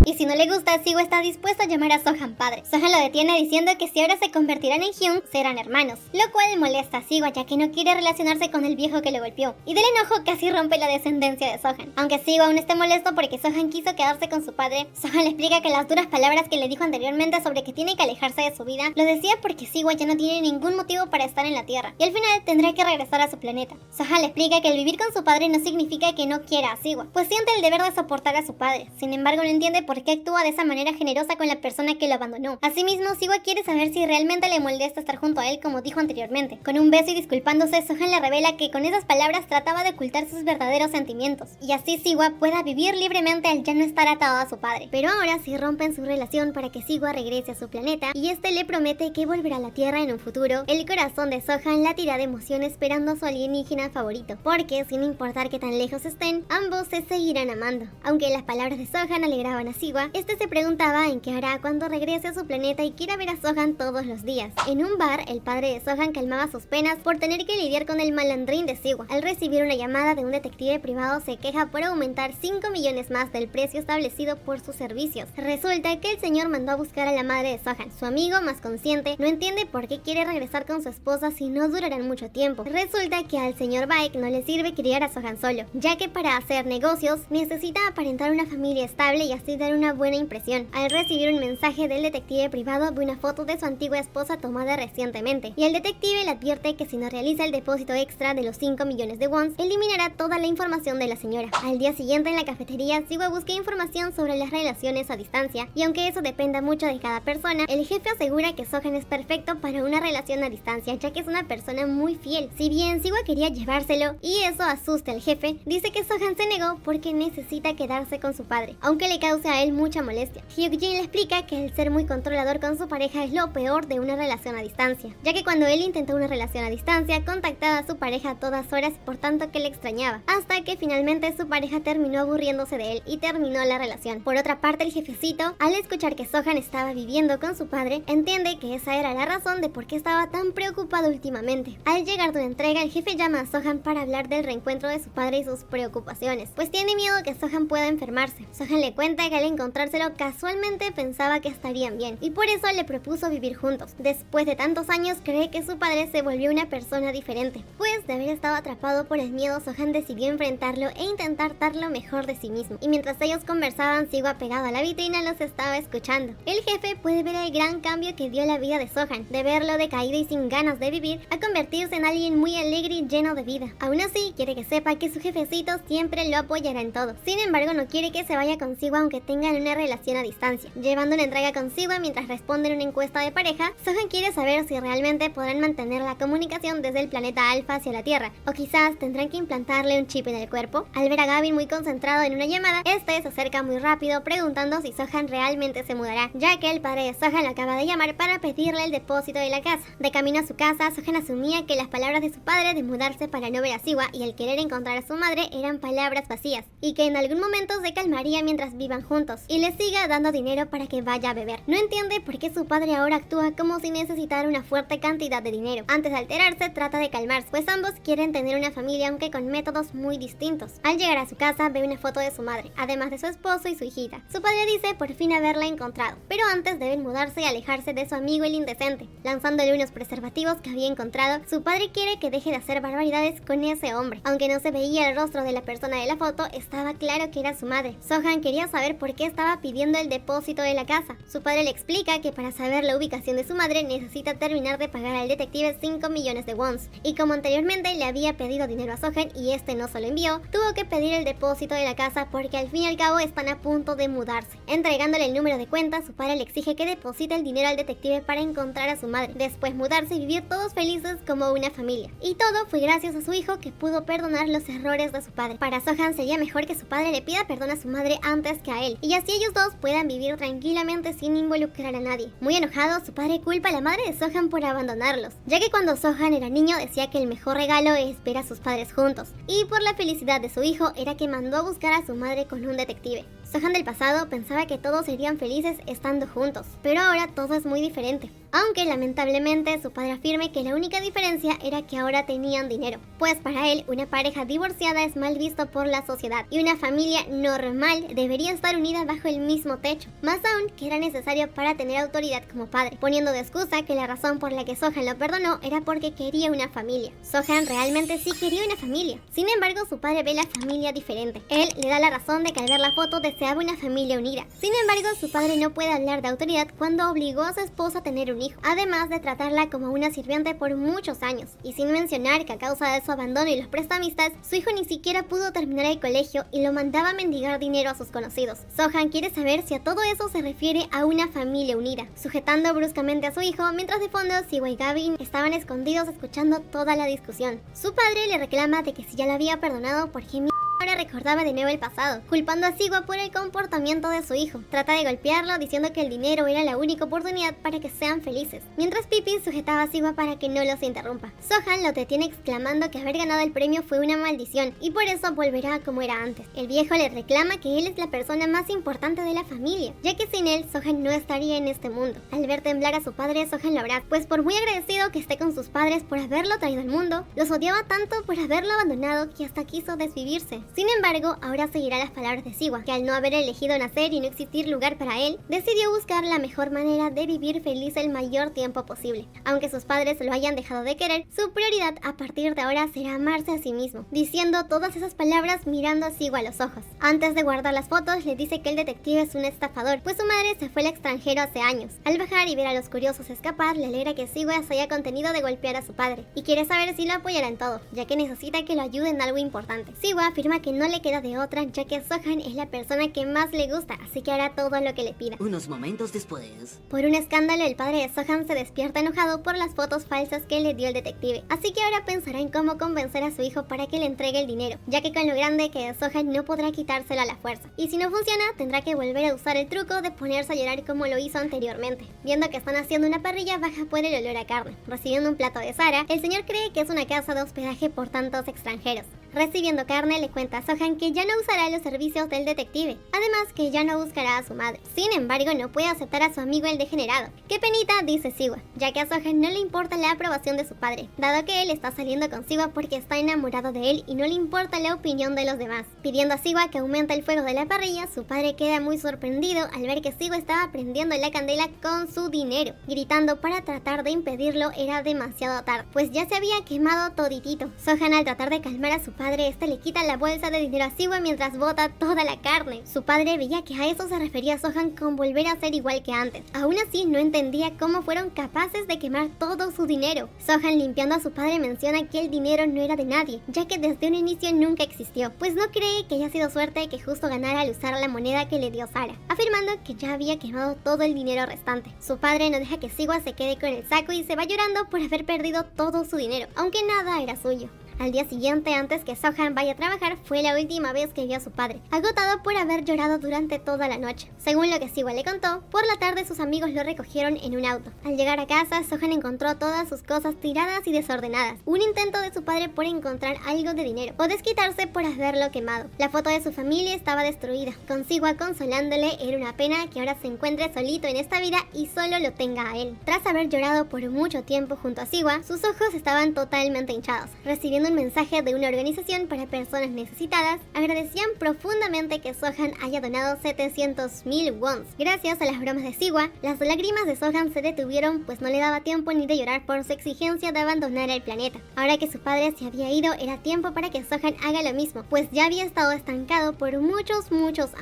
Y si no le gusta, Sigua está dispuesto a llamar a Sohan padre. Sohan lo detiene diciendo que si ahora se convertirán en Hyun, serán hermanos, lo cual molesta a Sigua, ya que no quiere relacionarse con el viejo que lo golpeó, y del enojo casi rompe la descendencia de Sohan. Aunque Sigua aún esté molesto porque Sohan quiso quedarse con su padre, Sohan le explica que las duras palabras que le dijo anteriormente sobre que tiene que alejarse de su vida, lo decía porque Sigua ya no tiene ningún motivo para estar en la Tierra, y al final tendrá que regresar a su planeta. Sohan le explica que el vivir con su padre no significa que no quiera a Sigua, pues siente el deber de soportar a su padre. Sin embargo, no entiende por qué actúa de esa manera generosa con la persona que lo abandonó. Asimismo, Siwa quiere saber si realmente le molesta estar junto a él como dijo anteriormente. Con un beso y disculpándose, Sohan le revela que con esas palabras trataba de ocultar sus verdaderos sentimientos, y así Siwa pueda vivir libremente al ya no estar atado a su padre. Pero ahora sí rompen su relación para que Siwa regrese a su planeta, y este le promete que volverá a la Tierra en un futuro. El corazón de Sohan latirá de emoción esperando a su alienígena favorito, porque sin importar que tan lejos estén, ambos se seguirán amando. Aunque las palabras de Sohan alegraban a Siwa, este se preguntaba en qué hará cuando regrese a su planeta y quiera ver a Sohan todos los días. En un bar, el padre de Sohan calmaba sus penas por tener que lidiar con el malandrín de Siwa. Al recibir una llamada de un detective privado, se queja por aumentar 5 millones más del precio establecido por sus servicios. Resulta que el señor mandó a buscar a la madre de Sohan. Su amigo, más consciente, no entiende por qué quiere regresar con su esposa si no durarán mucho tiempo. Resulta que al señor Baek no le sirve criar a Sohan solo, ya que para hacer negocios necesita aparentar una familia estable y así dar una buena impresión. Al recibir un mensaje del detective privado, ve una foto de su antigua esposa tomada recientemente, y el detective le advierte que si no realiza el depósito extra de los 5 millones de wons, eliminará toda la información de la señora. Al día siguiente en la cafetería, Siwa busca información sobre las relaciones a distancia, y aunque eso dependa mucho de cada persona, el jefe asegura que Sohan es perfecto para una relación a distancia, ya que es una persona muy fiel. Si bien Siwa quería llevárselo y eso asusta al jefe, dice que Sohan se negó porque necesita quedarse con su padre, aunque le causa a él mucha molestia. Hyuk-jin le explica que el ser muy controlador con su pareja es lo peor de una relación a distancia, ya que cuando él intentó una relación a distancia, contactaba a su pareja a todas horas por tanto que le extrañaba, hasta que finalmente su pareja terminó aburriéndose de él y terminó la relación. Por otra parte, el jefecito, al escuchar que Sohan estaba viviendo con su padre, entiende que esa era la razón de por qué estaba tan preocupado últimamente. Al llegar de una entrega, el jefe llama a Sohan para hablar del reencuentro de su padre y sus preocupaciones, pues tiene miedo que Sohan pueda enfermarse. Sohan le cuenta que al encontrárselo casualmente pensaba que estarían bien, y por eso le propuso vivir juntos. Después de tantos años, cree que su padre se volvió una persona diferente, pues de haber estado atrapado por el miedo, Sohan decidió enfrentarlo e intentar dar lo mejor de sí mismo. Y mientras ellos conversaban, Siwa pegado a la vitrina los estaba escuchando. El jefe puede ver el gran cambio que dio la vida de Sohan, de verlo decaído y sin ganas de vivir, a convertirse en alguien muy alegre y lleno de vida. Aún así, quiere que sepa que su jefecito siempre lo apoyará en todo. Sin embargo, no quiere que se vaya con Siwa aunque tengan una relación a distancia. Llevando una entrega con Siwa mientras responden una encuesta de pareja, Sohan quiere saber si realmente podrán mantener la comunicación desde el planeta Alpha hacia la Tierra, o quizás tendrán que implantarle un chip en el cuerpo. Al ver a Gavin muy concentrado en una llamada, este se acerca muy rápido preguntando si Sohan realmente se mudará, ya que el padre de Sohan lo acaba de llamar para pedirle el depósito de la casa. De camino a su casa, Sohan asumía que las palabras de su padre de mudarse para no ver a Siwa y el querer encontrar a su madre eran palabras vacías, y que en algún momento se calmaría mientras vivan juntos, y le siga dando dinero para que vaya a beber. No entiende por qué su padre ahora actúa como si necesitara una fuerte cantidad de dinero. Antes de alterarse, trata de calmarse, pues ambos quieren tener una familia aunque con métodos muy distintos. Al llegar a su casa, ve una foto de su madre, además de su esposo y su hijita. Su padre dice por fin haberla encontrado, pero antes deben mudarse y alejarse de su amigo el indecente. Lanzándole unos preservativos que había encontrado, su padre quiere que deje de hacer barbaridades con ese hombre. Aunque no se veía el rostro de la persona de la foto, estaba claro que era su madre. Sohan quería saber por qué estaba pidiendo el depósito de la casa. Su padre le explica que para saber la ubicación de su madre necesita terminar de pagar al detective 5 millones de wons, y como anteriormente le había pedido dinero a Sohan y este no se lo envió, tuvo que pedir el depósito de la casa porque al fin y al cabo están a punto de mudarse. Entregándole el número de cuenta, su padre le exige que deposite el dinero al detective para encontrar a su madre, después mudarse y vivir todos felices como una familia. Y todo fue gracias a su hijo, que pudo perdonar los errores de su padre. Para Sohan sería mejor que su padre le pida perdón a su madre antes que a él, y así ellos dos puedan vivir tranquilamente sin involucrar a nadie. Muy enojado, su padre culpa a la madre de Sohan por abandonarlos, ya que cuando Sohan era niño decía que el mejor regalo es ver a sus padres juntos, y por la felicidad de su hijo era que mandó a buscar a su madre con un detective. Sohan del pasado pensaba que todos serían felices estando juntos, pero ahora todo es muy diferente. Aunque lamentablemente su padre afirme que la única diferencia era que ahora tenían dinero, pues para él una pareja divorciada es mal visto por la sociedad y una familia normal debería estar unida bajo el mismo techo, más aún que era necesario para tener autoridad como padre, poniendo de excusa que la razón por la que Sohan lo perdonó era porque quería una familia. Sohan realmente sí quería una familia, sin embargo su padre ve la familia diferente. Él le da la razón de que al ver la foto desea deseaba una familia unida. Sin embargo, su padre no puede hablar de autoridad cuando obligó a su esposa a tener un hijo, además de tratarla como una sirviente por muchos años. Y sin mencionar que a causa de su abandono y los prestamistas, su hijo ni siquiera pudo terminar el colegio y lo mandaba a mendigar dinero a sus conocidos. Sohan quiere saber si a todo eso se refiere a una familia unida, sujetando bruscamente a su hijo mientras de fondo Siwa y Gavin estaban escondidos escuchando toda la discusión. Su padre le reclama de que si ya la había perdonado, ¿por qué ahora recordaba de nuevo el pasado, culpando a Siwa por el comportamiento de su hijo? Trata de golpearlo diciendo que el dinero era la única oportunidad para que sean felices, mientras Pipi sujetaba a Siwa para que no los interrumpa. Sohan lo detiene exclamando que haber ganado el premio fue una maldición y por eso volverá como era antes. El viejo le reclama que él es la persona más importante de la familia, ya que sin él Sohan no estaría en este mundo. Al ver temblar a su padre, Sohan lo abraza, pues por muy agradecido que esté con sus padres por haberlo traído al mundo, los odiaba tanto por haberlo abandonado que hasta quiso desvivirse. Sin embargo, ahora seguirá las palabras de Siwa, que al no haber elegido nacer y no existir lugar para él, decidió buscar la mejor manera de vivir feliz el mayor tiempo posible. Aunque sus padres lo hayan dejado de querer, su prioridad a partir de ahora será amarse a sí mismo, diciendo todas esas palabras mirando a Siwa a los ojos. Antes de guardar las fotos, le dice que el detective es un estafador, pues su madre se fue al extranjero hace años. Al bajar y ver a los curiosos escapar, le alegra que Siwa se haya contenido de golpear a su padre, y quiere saber si lo apoyará en todo, ya que necesita que lo ayude en algo importante. Siwa afirma que no le queda de otra, ya que Sohan es la persona que más le gusta, así que hará todo lo que le pida. Unos momentos después... Por un escándalo, el padre de Sohan se despierta enojado por las fotos falsas que le dio el detective, así que ahora pensará en cómo convencer a su hijo para que le entregue el dinero, ya que con lo grande que es Sohan no podrá quitárselo a la fuerza. Y si no funciona, tendrá que volver a usar el truco de ponerse a llorar como lo hizo anteriormente. Viendo que están haciendo una parrilla, baja por el olor a carne. Recibiendo un plato de Sara, el señor cree que es una casa de hospedaje por tantos extranjeros. Recibiendo carne, le cuenta a Sohan que ya no usará los servicios del detective, además que ya no buscará a su madre. Sin embargo, no puede aceptar a su amigo el degenerado. ¡Qué penita!, dice Siwa, ya que a Sohan no le importa la aprobación de su padre, dado que él está saliendo con Siwa porque está enamorado de él y no le importa la opinión de los demás. Pidiendo a Siwa que aumente el fuego de la parrilla, su padre queda muy sorprendido al ver que Siwa estaba prendiendo la candela con su dinero, gritando para tratar de impedirlo. Era demasiado tarde, pues ya se había quemado toditito. Sohan, al tratar de calmar a su padre, le quita la bolsa de dinero a Siwa mientras bota toda la carne. Su padre veía que a eso se refería Sohan con volver a ser igual que antes. Aún así, no entendía cómo fueron capaces de quemar todo su dinero. Sohan, limpiando a su padre, menciona que el dinero no era de nadie, ya que desde un inicio nunca existió, pues no cree que haya sido suerte que justo ganara al usar la moneda que le dio Sara, afirmando que ya había quemado todo el dinero restante. Su padre no deja que Siwa se quede con el saco y se va llorando por haber perdido todo su dinero, aunque nada era suyo. Al día siguiente, antes que Sohan vaya a trabajar, fue la última vez que vio a su padre, agotado por haber llorado durante toda la noche. Según lo que Siwa le contó, por la tarde sus amigos lo recogieron en un auto. Al llegar a casa, Sohan encontró todas sus cosas tiradas y desordenadas, un intento de su padre por encontrar algo de dinero o desquitarse por haberlo quemado. La foto de su familia estaba destruida, con Siwa consolándole. Era una pena que ahora se encuentre solito en esta vida y solo lo tenga a él. Tras haber llorado por mucho tiempo junto a Siwa, sus ojos estaban totalmente hinchados. Recibiendo un mensaje de una organización para personas necesitadas, agradecían profundamente que Sohan haya donado 700.000 wons. Gracias a las bromas de Siwa, las lágrimas de Sohan se detuvieron, pues no le daba tiempo ni de llorar por su exigencia de abandonar el planeta. Ahora que su padre se había ido, era tiempo para que Sohan haga lo mismo, pues ya había estado estancado por muchos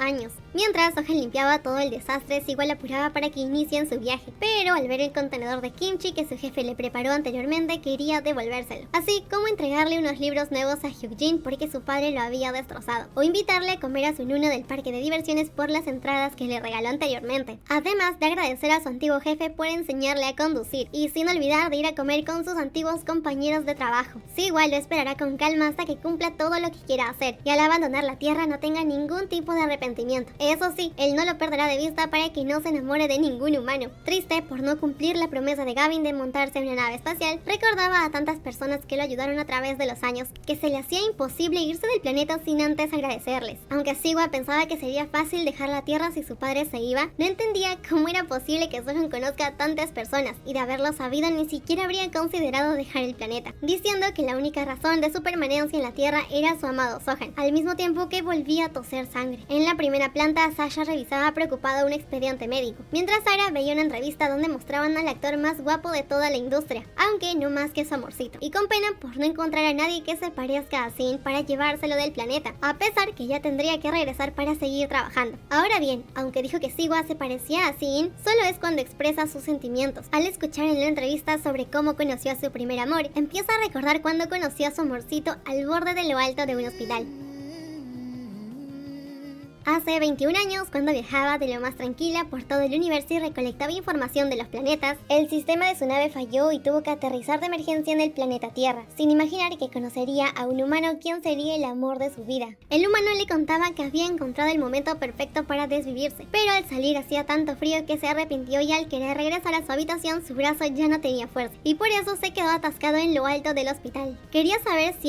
años. Mientras Sohan limpiaba todo el desastre, Siwa la apuraba para que inicien su viaje, pero al ver el contenedor de kimchi que su jefe le preparó anteriormente, quería devolvérselo, así como entregarle unos libros nuevos a Hyuk-jin porque su padre lo había destrozado, o invitarle a comer a su nuna del parque de diversiones por las entradas que le regaló anteriormente, además de agradecer a su antiguo jefe por enseñarle a conducir, y sin olvidar de ir a comer con sus antiguos compañeros de trabajo. Siwa lo esperará con calma hasta que cumpla todo lo que quiera hacer, y al abandonar la tierra no tenga ningún tipo de arrepentimiento. Eso sí, él no lo perderá de vista para que no se enamore de ningún humano. Triste por no cumplir la promesa de Gavin de montarse en una nave espacial, recordaba a tantas personas que lo ayudaron a través de los años que se le hacía imposible irse del planeta sin antes agradecerles. Aunque Siwa pensaba que sería fácil dejar la Tierra si su padre se iba, no entendía cómo era posible que Sohan conozca a tantas personas, y de haberlo sabido ni siquiera habría considerado dejar el planeta, diciendo que la única razón de su permanencia en la Tierra era su amado Sohan, al mismo tiempo que volvía a toser sangre. En la primera planta planta, Sasha revisaba preocupada un expediente médico, mientras Sarah veía una entrevista donde mostraban al actor más guapo de toda la industria, aunque no más que su amorcito, y con pena por no encontrar a nadie que se parezca a Sean para llevárselo del planeta, a pesar que ya tendría que regresar para seguir trabajando. Ahora bien, aunque dijo que Siwa se parecía a Sean, solo es cuando expresa sus sentimientos. Al escuchar en la entrevista sobre cómo conoció a su primer amor, empieza a recordar cuando conoció a su amorcito al borde de lo alto de un hospital. Hace 21 años, cuando viajaba de lo más tranquila por todo el universo y recolectaba información de los planetas, el sistema de su nave falló y tuvo que aterrizar de emergencia en el planeta Tierra, sin imaginar que conocería a un humano quien sería el amor de su vida. El humano le contaba que había encontrado el momento perfecto para desvivirse, pero al salir hacía tanto frío que se arrepintió y al querer regresar a su habitación su brazo ya no tenía fuerza, y por eso se quedó atascado en lo alto del hospital. Quería saber si